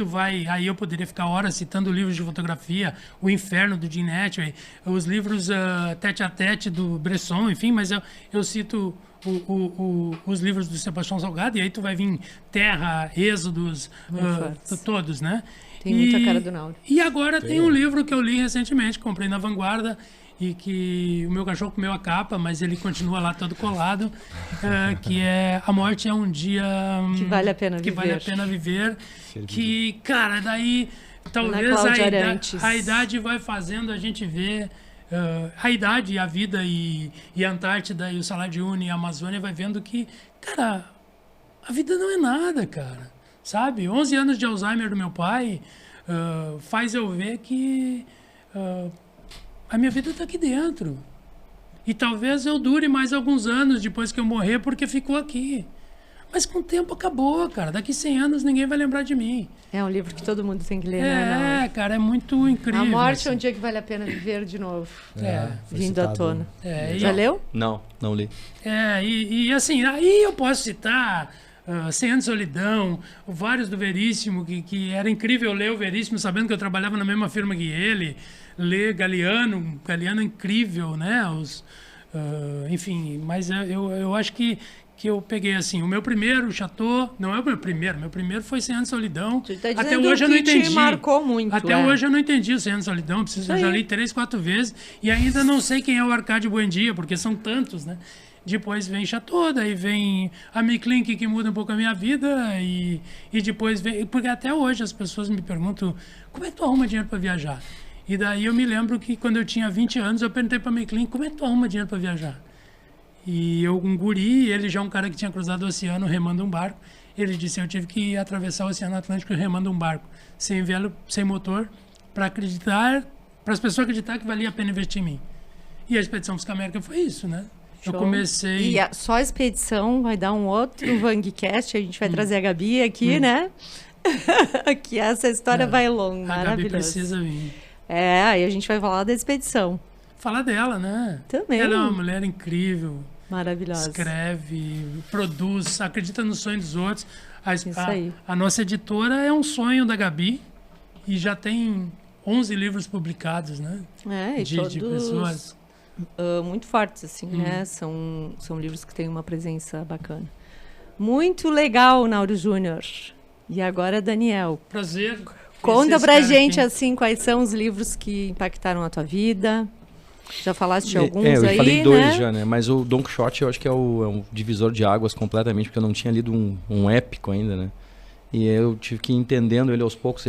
aí eu poderia ficar horas citando livros de fotografia, O Inferno, do Jim Netway, os livros Tete a Tete, do Bresson, enfim, mas eu cito... os livros do Sebastião Salgado, e aí tu vai vir Terra, Êxodos, todos, né? Tem muita cara do Nauro. E agora tem um livro que eu li recentemente, comprei na Vanguarda, e que o meu cachorro comeu a capa, mas ele continua lá todo colado, que é A Morte é um Dia... Que vale a pena que viver. Vale a pena viver. Que, cara, daí talvez Cláudia Arantes. a idade vai fazendo a gente ver... a idade, a vida e a Antártida e o Salar de Uyuni e a Amazônia vai vendo que, cara, a vida não é nada, cara, sabe? 11 anos de Alzheimer do meu pai faz eu ver que a minha vida está aqui dentro. E talvez eu dure mais alguns anos depois que eu morrer porque ficou aqui. Mas com o tempo acabou, cara. Daqui 100 anos ninguém vai lembrar de mim. É um livro que todo mundo tem que ler, né? Não? Cara, é muito incrível. A Morte assim. é um dia que vale a pena viver de novo. Foi Vindo à citado. tona. E Já leu? Não li. E assim, aí eu posso citar 100 Anos de Solidão, vários do Veríssimo, que era incrível ler o Veríssimo, sabendo que eu trabalhava na mesma firma que ele, ler Galeano é incrível, né? Enfim, mas eu acho que eu peguei assim, o meu primeiro Chateau, não é o meu primeiro foi 100 Anos de Solidão. Você tá Até dizendo hoje eu não que te entendi. marcou muito, Até hoje eu não entendi o 100 Anos de Solidão, eu já li 3, 4 vezes e ainda não sei quem é o Arcádio Buendia, porque são tantos, né? Depois vem Chateau, daí vem a Miclin, que muda um pouco a minha vida e depois vem... Porque até hoje as pessoas me perguntam, como é que tu arruma dinheiro para viajar? E daí eu me lembro que quando eu tinha 20 anos, eu perguntei para a Miclin, como é que tu arruma dinheiro para viajar? E eu, um guri, ele já é um cara que tinha cruzado o oceano remando um barco. Ele disse, eu tive que atravessar o Oceano Atlântico remando um barco, sem vela, sem motor, para as pessoas acreditarem que valia a pena investir em mim. E a Expedição Fusca América foi isso, né? Show. Eu comecei... E só a expedição vai dar um outro Vangcast, a gente vai trazer a Gabi aqui, né? Que essa história vai longa, A Gabi maravilhosa. precisa vir. Aí a gente vai falar da expedição. Falar dela, né? Também. Ela é uma mulher incrível. Maravilhosa. Escreve, produz, acredita no sonho dos outros. Isso aí. A nossa editora é um sonho da Gabi e já tem 11 livros publicados, né? E de todos pessoas. muito fortes, assim, né? São livros que têm uma presença bacana. Muito legal, Nauro Júnior. E agora, Daniel. Prazer. Conta Esse pra cara gente, aqui. assim, quais são os livros que impactaram a tua vida. Já falaste de alguns eu aí, falei 2 né? já, né? Mas o Don Quixote eu acho que é um divisor de águas completamente, porque eu não tinha lido um épico ainda, né? E eu tive que ir entendendo ele aos poucos.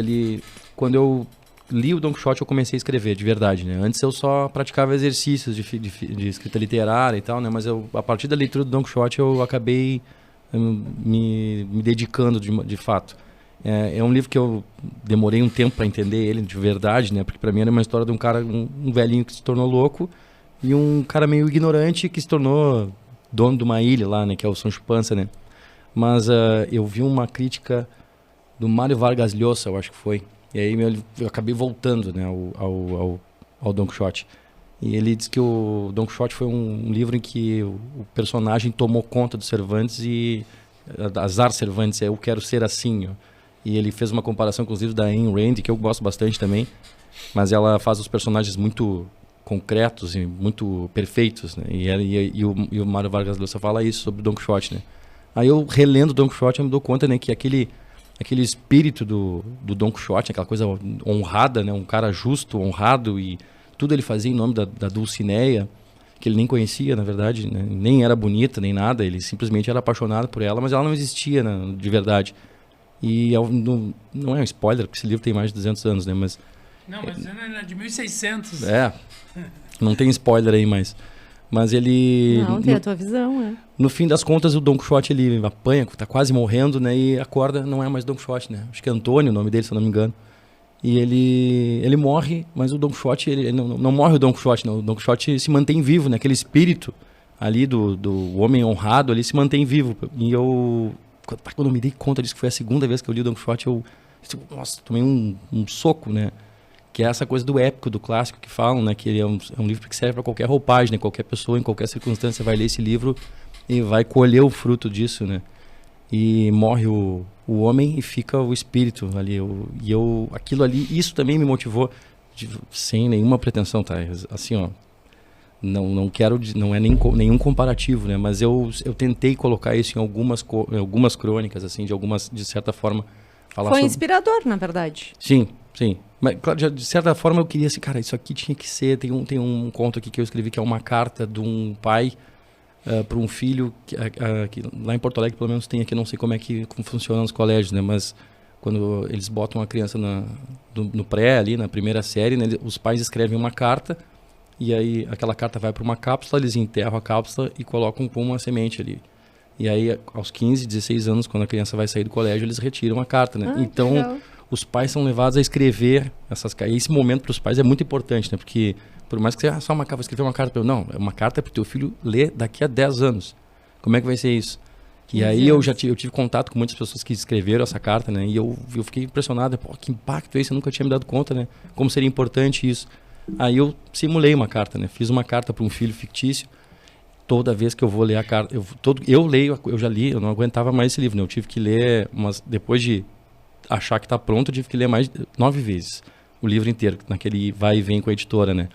Quando eu li o Don Quixote, eu comecei a escrever, de verdade, né? Antes eu só praticava exercícios de escrita literária e tal, né? Mas a partir da leitura do Don Quixote, eu acabei me dedicando de fato. É um livro que eu demorei um tempo para entender ele de verdade, né? Porque para mim era uma história de um cara, um velhinho que se tornou louco e um cara meio ignorante que se tornou dono de uma ilha lá, né? Que é o Sancho Panza, né? Mas eu vi uma crítica do Mário Vargas Llosa, eu acho que foi. E aí eu acabei voltando, né? Ao Don Quixote. E ele diz que o Don Quixote foi um livro em que o personagem tomou conta do Cervantes e azar Cervantes, eu quero ser assim, ó. E ele fez uma comparação com os livros da Ayn Rand, que eu gosto bastante também, mas ela faz os personagens muito concretos e muito perfeitos, né? E o Mário Vargas Llosa fala isso sobre o Don Quixote, né? Aí eu, relendo o Don Quixote, eu me dou conta, né, que aquele espírito do Don Quixote, aquela coisa honrada, né? Um cara justo, honrado, e tudo ele fazia em nome da Dulcinea, que ele nem conhecia, na verdade, né? Nem era bonita, nem nada, ele simplesmente era apaixonado por ela, mas ela não existia, né, de verdade. E não é um spoiler, porque esse livro tem mais de 200 anos, né? Mas Não, mas ele é de 1600. Não tem spoiler aí, mas ele... Não, tem a tua visão, No fim das contas, o Don Quixote, ele apanha, tá quase morrendo, né? E acorda, não é mais Don Quixote, né? Acho que é Antônio o nome dele, se eu não me engano. E ele morre, mas o Don Quixote, ele não morre o Don Quixote, não. O Don Quixote se mantém vivo, né? Aquele espírito ali do homem honrado, ali se mantém vivo. E quando eu me dei conta disso, que foi a segunda vez que eu li o Don Quixote, nossa, tomei um soco, né? Que é essa coisa do épico, do clássico que falam, né? Que ele é um livro que serve para qualquer roupagem, né? Qualquer pessoa, em qualquer circunstância, vai ler esse livro e vai colher o fruto disso, né? E morre o homem e fica o espírito ali. Aquilo ali, isso também me motivou, sem nenhuma pretensão, tá? Assim, ó, não quero, não é nenhum comparativo, né? Mas eu tentei colocar isso em algumas crônicas, assim, de certa forma, falar Foi inspirador, na verdade. Sim. Mas, claro, de certa forma eu queria assim, cara, isso aqui tinha que ser. Tem um conto aqui que eu escrevi que é uma carta de um pai para um filho que lá em Porto Alegre pelo menos tem aqui, não sei como funciona nos colégios, né? Mas quando eles botam a criança no pré ali, na primeira série, né, os pais escrevem uma carta e aí aquela carta vai para uma cápsula, eles enterram a cápsula e colocam com uma semente ali. E aí aos 15, 16 anos, quando a criança vai sair do colégio, eles retiram a carta, né? Então os pais são levados a escrever essas cartas. E esse momento para os pais é muito importante, né? Porque por mais que seja só uma carta, vou escrever uma carta, não, é uma carta para o teu filho ler daqui a 10 anos. Como é que vai ser isso? E aí eu tive contato com muitas pessoas que escreveram essa carta, né? E eu fiquei impressionado, pô, que impacto é esse? Eu nunca tinha me dado conta, né? Como seria importante isso. Aí eu simulei uma carta, né? Fiz uma carta para um filho fictício. Toda vez que eu vou ler a carta, eu leio, eu já li, eu não aguentava mais esse livro, né? Eu tive que ler, depois de achar que está pronto, eu tive que ler mais 9 vezes o livro inteiro, naquele vai e vem com a editora, né?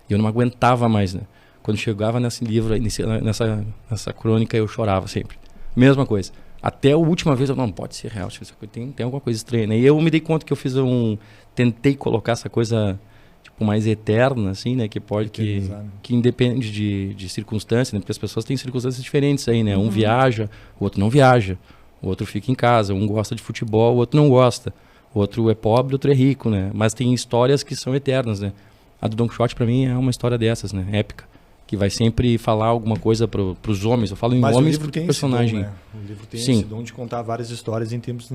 E eu não aguentava mais, né? Quando chegava nesse livro, nessa crônica, eu chorava sempre. Mesma coisa. Até a última vez, não pode ser real, tem alguma coisa estranha, né? E eu me dei conta que eu fiz tentei colocar essa coisa tipo mais eterna, assim, né? Que independe de circunstâncias, né? Porque as pessoas têm circunstâncias diferentes aí, né? Um viaja, o outro não viaja. O outro fica em casa, um gosta de futebol, o outro não gosta. O outro é pobre, o outro é rico, né? Mas tem histórias que são eternas, né? A do Don Quixote, para mim, é uma história dessas, né? Épica. Que vai sempre falar alguma coisa para os homens. Eu falo em Mas homens o livro tem personagem. esse dom, né? O livro tem Sim. esse dom de contar várias histórias em tempos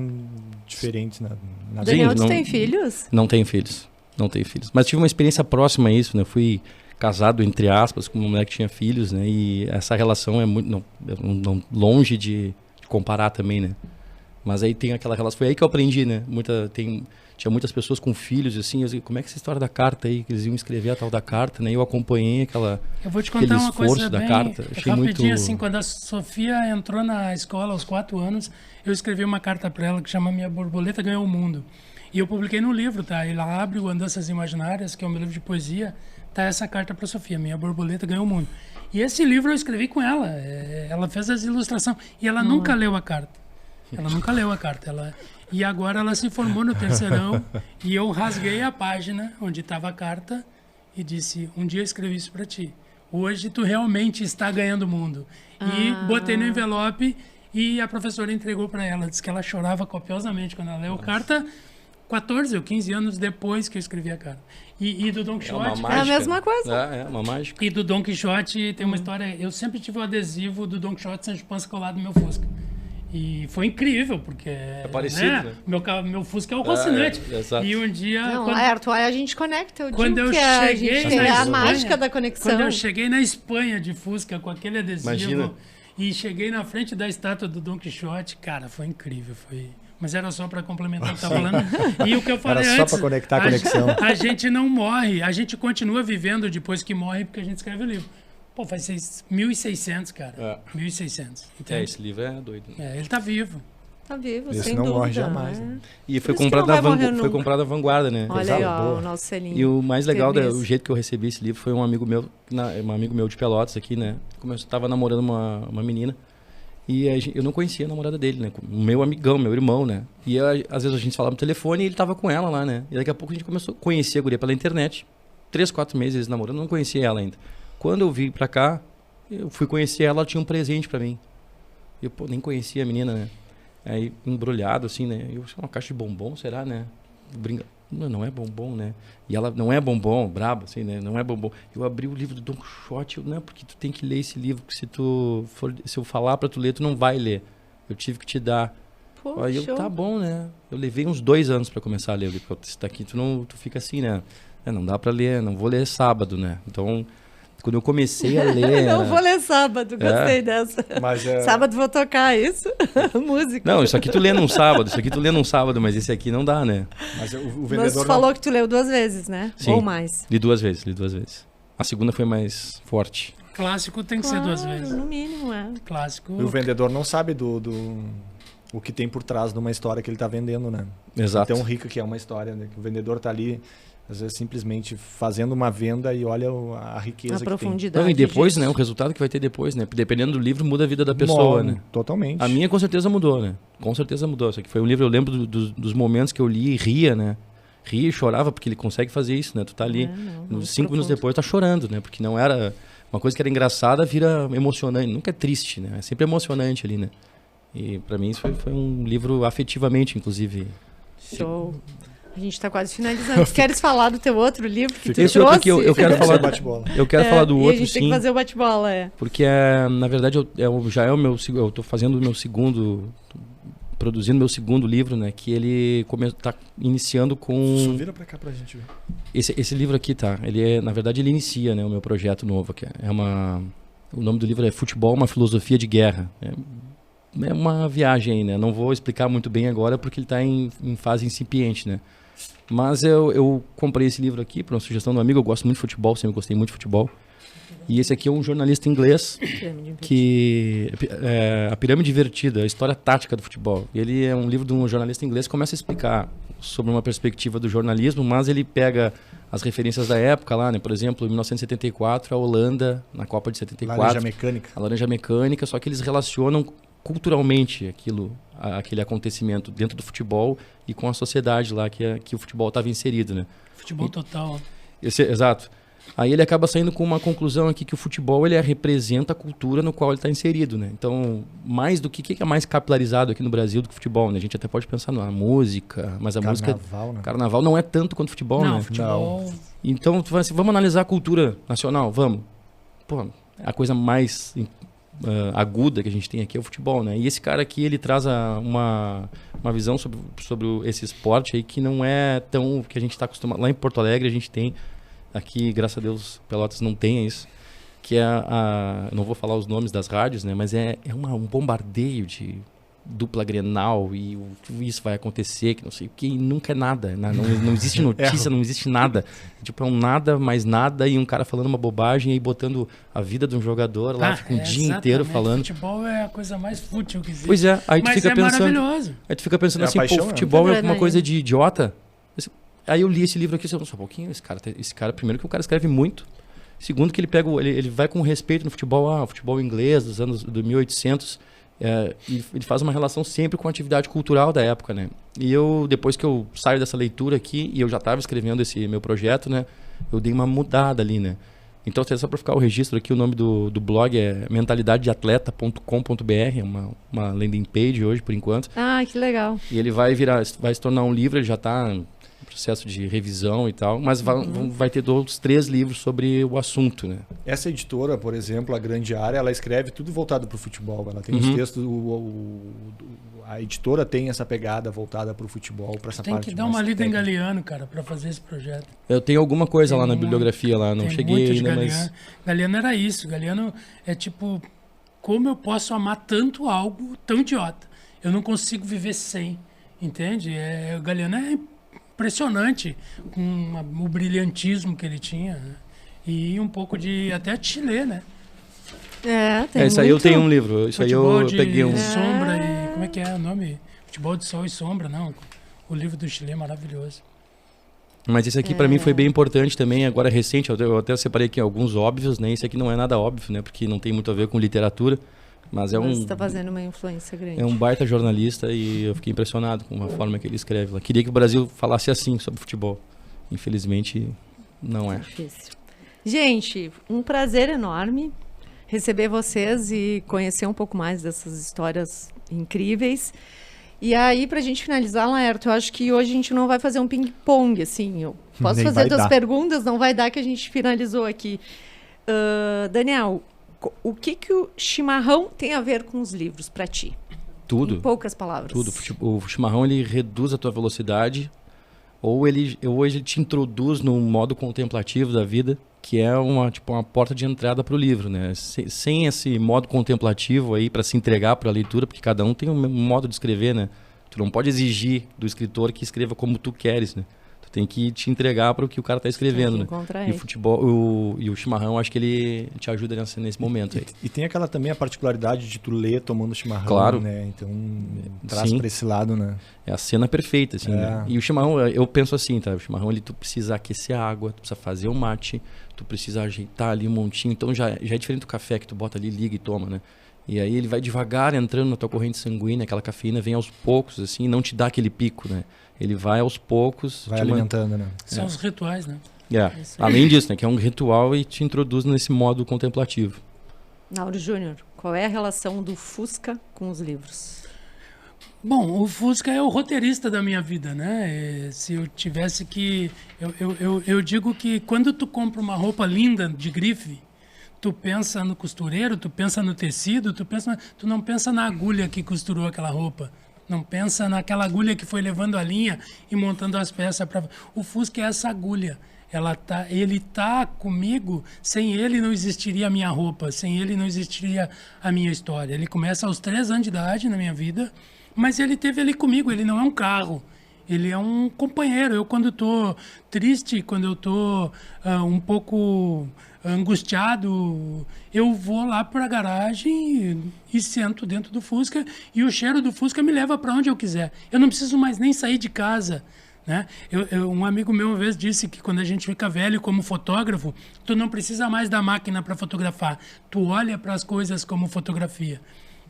diferentes. Na Daniel, vida. tu tem filhos? Não tenho filhos. Mas tive uma experiência próxima a isso, né? Fui casado, entre aspas, com uma mulher que tinha filhos, né? E essa relação é muito longe de comparar também, né? Mas aí tem aquela relação, foi aí que eu aprendi, né? Tinha muitas pessoas com filhos, assim, eu disse, como é que essa história da carta aí, que eles iam escrever a tal da carta, né? Eu acompanhei Eu vou te contar uma coisa da bem carta. Achei rapidinho, muito... assim, quando a Sofia entrou na escola aos 4 anos, eu escrevi uma carta para ela que chama Minha Borboleta Ganhou o Mundo. E eu publiquei no livro, tá? Ela abre o Andanças Imaginárias, que é o meu livro de poesia, tá essa carta para Sofia, Minha Borboleta Ganhou o Mundo. E esse livro eu escrevi com ela, ela fez as ilustrações, e ela nunca leu a carta. E agora ela se formou no terceirão e eu rasguei a página onde estava a carta e disse, um dia eu escrevi isso para ti. Hoje tu realmente está ganhando o mundo. E botei no envelope e a professora entregou para ela. Disse que ela chorava copiosamente quando ela leu a carta 14 ou 15 anos depois que eu escrevi a carta. E do Don Quixote... É a mesma coisa. É uma mágica. E do Don Quixote tem uma história... Eu sempre tive o adesivo do Don Quixote Sancho Panza colado no meu Fusca. E foi incrível, porque... É parecido, né? Meu Fusca é o Rocinante. Exato. E um dia... Não, Laerto, a gente conecta. Eu quando digo eu que a cheguei gente na é a Espanha, mágica da conexão. Quando eu cheguei na Espanha de Fusca com aquele adesivo... Imagina. E cheguei na frente da estátua do Don Quixote, cara, foi incrível, Mas era só para complementar o que eu estava falando. E o que eu falei Era só antes... para conectar a conexão. A gente não morre, a gente continua vivendo depois que morre porque a gente escreve o livro. Pô, vai ser 1.600, cara. 1.600. Esse livro é doido. Né? Ele tá vivo. Tá vivo, Esse sem não dúvida. morre jamais, né? E foi Por isso que não vai morrer nunca. comprado à Vanguarda, né? Olha aí, ó, boa. o nosso selinho. E o mais legal, Feliz. o jeito que eu recebi esse livro foi um amigo meu de Pelotas aqui, né? Como eu estava namorando uma menina. E eu não conhecia a namorada dele, né? O meu amigão, meu irmão, né? E às vezes a gente falava no telefone e ele tava com ela lá, né? E daqui a pouco a gente começou a conhecer a guria pela internet. 3, 4 meses eles namorando, eu não conhecia ela ainda. Quando eu vim pra cá, eu fui conhecer ela, ela tinha um presente pra mim. Eu nem conhecia a menina, né? Aí embrulhado assim, né? Eu uma caixa de bombom, será, né? Não é bombom, né? E ela, não é bombom, braba, assim, né? Não é bombom. Eu abri o livro do Don Quixote, não é porque tu tem que ler esse livro, porque se eu falar pra tu ler, tu não vai ler. Eu tive que te dar. Pô, Aí eu, show. tá bom, né? Eu levei uns 2 anos pra começar a ler o livro, porque você tá aqui, tu fica assim, né? Não dá pra ler, não vou ler sábado, né? Então, quando eu comecei a ler... Não vou ler sábado, gostei dessa. Mas, Sábado vou tocar isso, música. Não, isso aqui tu lê num sábado, mas esse aqui não dá, né? mas o Mas vendedor tu falou que tu leu 2 vezes, né? Sim. Ou mais. Li 2 vezes. A segunda foi mais forte. Clássico tem que ser 2 vezes. No mínimo, Clássico. E o vendedor não sabe o que tem por trás de uma história que ele está vendendo, né? Exato. Tão rica que é uma história, né? Que o vendedor está ali, às vezes, simplesmente fazendo uma venda e olha a riqueza A que profundidade. Não, e depois, disso. né? O resultado que vai ter depois, né? Dependendo do livro, muda a vida da pessoa, né? Totalmente. A minha com certeza mudou, né? Com certeza mudou. Isso aqui foi um livro, eu lembro dos momentos que eu li e ria, né? Ria e chorava, porque ele consegue fazer isso, né? Tu tá ali, não, 5 minutos profundo. depois, tá chorando, né? Porque não era... Uma coisa que era engraçada vira emocionante. Nunca é triste, né? É sempre emocionante ali, né? E pra mim isso foi um livro afetivamente, inclusive. Show. A gente tá quase finalizando. Tu queres falar do teu outro livro que tu Esse outro trouxe? aqui eu quero falar... bate-bola. Eu quero falar do e outro, a gente sim. tem que fazer o bate-bola, Porque, na verdade, já é o meu... Eu tô fazendo o meu segundo... Produzindo meu segundo livro, né? Que ele tá iniciando com... Só vira pra cá pra gente ver. Esse livro aqui, tá? Na verdade, ele inicia, né, o meu projeto novo. Que o nome do livro é Futebol, uma filosofia de guerra. É uma viagem aí, né? Não vou explicar muito bem agora porque ele está em fase incipiente, né? Mas eu comprei esse livro aqui por uma sugestão de um amigo. Eu gosto muito de futebol, sempre gostei muito de futebol. E esse aqui é um jornalista inglês que a Pirâmide Invertida, a história tática do futebol. Ele é um livro de um jornalista inglês que começa a explicar sobre uma perspectiva do jornalismo, mas ele pega as referências da época lá, né? Por exemplo, em 1974, a Holanda, na Copa de 74. Laranja mecânica. A laranja mecânica, só que eles relacionam culturalmente aquele acontecimento dentro do futebol e com a sociedade lá que o futebol estava inserido, né? Futebol total. Exato. Aí ele acaba saindo com uma conclusão aqui que o futebol ele representa a cultura no qual ele está inserido, né? Então, mais do que é mais capilarizado aqui no Brasil do que o futebol, né? A gente até pode pensar na música, mas a música... Né? Carnaval não é tanto quanto futebol, Não, né? futebol... Não. Então, tu vai assim, vamos analisar a cultura nacional? Vamos. Pô, a coisa mais aguda que a gente tem aqui é o futebol, né? E esse cara aqui, ele traz uma visão sobre esse esporte aí que não é tão... que a gente está acostumado... Lá em Porto Alegre a gente tem... Aqui, graças a Deus, Pelotas não tem isso. Que é eu não vou falar os nomes das rádios, né? Mas é um bombardeio de dupla Grenal e isso vai acontecer, que não sei o que, e nunca é nada. Não existe notícia, não existe nada. Tipo, é um nada mais nada e um cara falando uma bobagem e botando a vida de um jogador lá, fica um dia inteiro falando. Futebol é a coisa mais fútil que existe. Pois é, aí tu Mas fica pensando. Maravilhoso. Aí tu fica pensando É assim, paixão, pô, né? futebol é uma Adrenalina. coisa de idiota. Aí eu li esse livro aqui e só um pouquinho, esse cara, primeiro que o cara escreve muito, segundo que ele vai com respeito no futebol, futebol inglês dos anos 1800, e ele faz uma relação sempre com a atividade cultural da época, né? E depois que eu saio dessa leitura aqui, e eu já estava escrevendo esse meu projeto, né? Eu dei uma mudada ali, né? Então, só para ficar o registro aqui, o nome do blog é mentalidadeatleta.com.br, é uma landing page hoje, por enquanto. Ah, que legal. E ele vai se tornar um livro, ele já está processo de revisão e tal, mas vai ter outros 3 livros sobre o assunto, né? Essa editora, por exemplo, a Grande Área, ela escreve tudo voltado para o futebol. Ela tem os textos, a editora tem essa pegada voltada para o futebol, para essa Tem parte. que dar uma lida em técnica. Galeano, cara, para fazer esse projeto. Eu tenho alguma coisa Tem lá na muito, bibliografia, lá, não Tem cheguei muito de ainda, Galeano. mas... Galeano era isso. Galeano é tipo, como eu posso amar tanto algo tão idiota? Eu não consigo viver sem, entende? O Galeano é impressionante com o brilhantismo que ele tinha, né? E um pouco de até Chile, né? Tem isso aí eu muito. tenho um livro, isso aí eu Futebol de peguei um... sombra e... Como é que é o nome? Futebol de sol e sombra, não. O livro do Chile é maravilhoso. Mas esse aqui pra mim foi bem importante também, agora recente, eu até separei aqui alguns óbvios, né? Esse aqui não é nada óbvio, né? Porque não tem muito a ver com literatura, mas Você está fazendo uma influência grande. é um baita jornalista e eu fiquei impressionado com a forma que ele escreve. Eu queria que o Brasil falasse assim sobre futebol. Infelizmente, não é. Difícil. Gente, um prazer enorme receber vocês e conhecer um pouco mais dessas histórias incríveis. E aí, pra gente finalizar, Laerto, eu acho que hoje a gente não vai fazer um ping-pong, assim. Eu posso Nem fazer vai duas dar. perguntas, não vai dar que a gente finalizou aqui. Daniel, o que o chimarrão tem a ver com os livros pra ti? Tudo. Em poucas palavras. Tudo. O chimarrão, ele reduz a tua velocidade, ou ele te introduz num modo contemplativo da vida, que é uma porta de entrada para o livro, né? Sem esse modo contemplativo aí para se entregar para a leitura, porque cada um tem um modo de escrever, né? Tu não pode exigir do escritor que escreva como tu queres, né? Tu tem que te entregar para o que o cara está escrevendo, né? encontrar E ele. o futebol, e o chimarrão, acho que ele te ajuda nesse momento aí. E tem aquela também a particularidade de tu ler tomando chimarrão, Claro. né? Então, traz Sim. pra esse lado, né? É a cena perfeita, assim, né? E o chimarrão, eu penso assim, tá? O chimarrão, tu precisa aquecer a água, tu precisa fazer o mate, tu precisa ajeitar ali um montinho. Então, já é diferente do café que tu bota ali, liga e toma, né? E aí ele vai devagar entrando na tua corrente sanguínea, aquela cafeína vem aos poucos, assim, não te dá aquele pico, né? Ele vai aos poucos. Vai alimentando, né? São os rituais, né? Além disso, né? Que é um ritual e te introduz nesse modo contemplativo. Nauro Júnior, qual é a relação do Fusca com os livros? Bom, o Fusca é o roteirista da minha vida, né? Se eu tivesse que... Eu digo que quando tu compra uma roupa linda de grife, tu pensa no costureiro, tu pensa no tecido, tu não pensa na agulha que costurou aquela roupa. Não pensa naquela agulha que foi levando a linha e montando as peças para... O Fusca é essa agulha. Ele tá comigo, sem ele não existiria a minha roupa, sem ele não existiria a minha história. Ele começa aos 3 anos de idade na minha vida, mas ele esteve ali comigo, ele não é um carro. Ele é um companheiro. Eu, quando estou triste, quando eu estou um pouco angustiado, eu vou lá para a garagem e sento dentro do Fusca e o cheiro do Fusca me leva para onde eu quiser. Eu não preciso mais nem sair de casa, né? Um amigo meu uma vez disse que quando a gente fica velho como fotógrafo, tu não precisa mais da máquina para fotografar. Tu olha para as coisas como fotografia.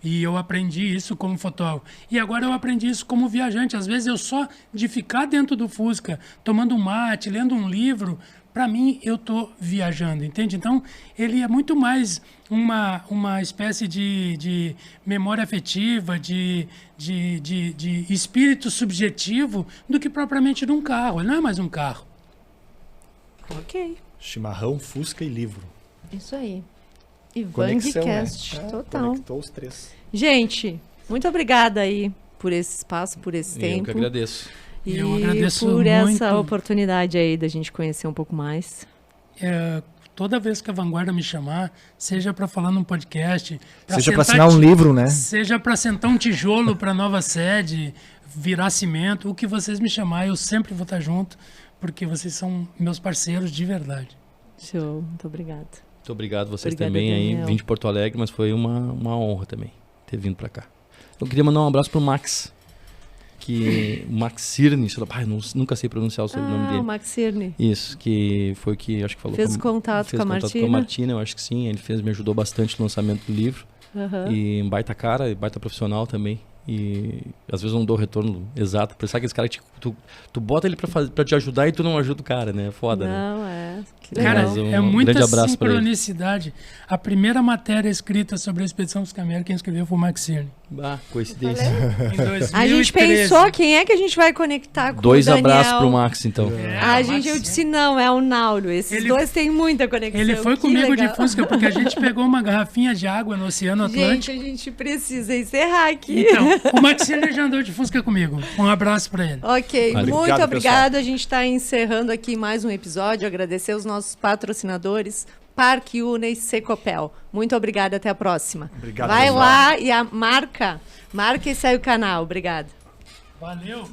E eu aprendi isso como fotógrafo. E agora eu aprendi isso como viajante. Às vezes eu só de ficar dentro do Fusca, tomando um mate, lendo um livro, para mim eu estou viajando, entende? Então ele é muito mais uma espécie de memória afetiva, de espírito subjetivo do que propriamente de um carro. Ele não é mais um carro. Ok, Chimarrão, Fusca e livro. isso aí. E Conexão, Vandcast, né? total. Conectou os 3. Gente, muito obrigada aí por esse espaço, por esse tempo. Eu que agradeço. E Eu agradeço por essa muito. oportunidade aí da gente conhecer um pouco mais. Toda vez que a Vanguarda me chamar, seja para falar num podcast, Seja para assinar um livro, né? seja para sentar um tijolo para nova sede, virar cimento, o que vocês me chamarem, eu sempre vou estar junto, porque vocês são meus parceiros de verdade. Show, muito obrigada. Muito obrigado vocês Obrigada, também aí. Daniel. Vim de Porto Alegre, mas foi uma honra também ter vindo para cá. Eu queria mandar um abraço pro Max, o Max Cirne, nunca sei pronunciar o sobrenome o dele. Max Cirne. Isso, que foi que acho que falou. Fez contato com a Martina? Com a Martina, eu acho que sim. Ele me ajudou bastante no lançamento do livro. Aham. E um baita cara, baita profissional também. E às vezes eu não dou o retorno exato. Sabe aquele cara que tu bota ele pra te ajudar e tu não ajuda o cara, né? É foda, né? Não, é. Que Cara, legal. Mas é um muita grande abraço pra ele. sincronicidade. A primeira matéria escrita sobre a Expedição dos Caminheiros, quem escreveu foi o Max Cirne. Coincidência. Em 2013. A gente pensou quem é que a gente vai conectar com 2 o Daniel. abraços pro Max, então. Eu disse não, é o Nauro. Esses Ele- dois têm muita conexão. Ele foi Que comigo legal. de Fusca, porque a gente pegou uma garrafinha de água no Oceano Gente, Atlântico. a gente precisa encerrar aqui. Então, o Max Cirne já andou de Fusca comigo. Um abraço pra ele. Ok, Vale. muito Obrigado, obrigado. A gente está encerrando aqui mais um episódio. Agradecer os nossos patrocinadores, Parque Una e Secopel. Muito obrigada, até a próxima. Obrigado, Vai pessoal. lá e marca e segue o canal. Obrigada. Valeu!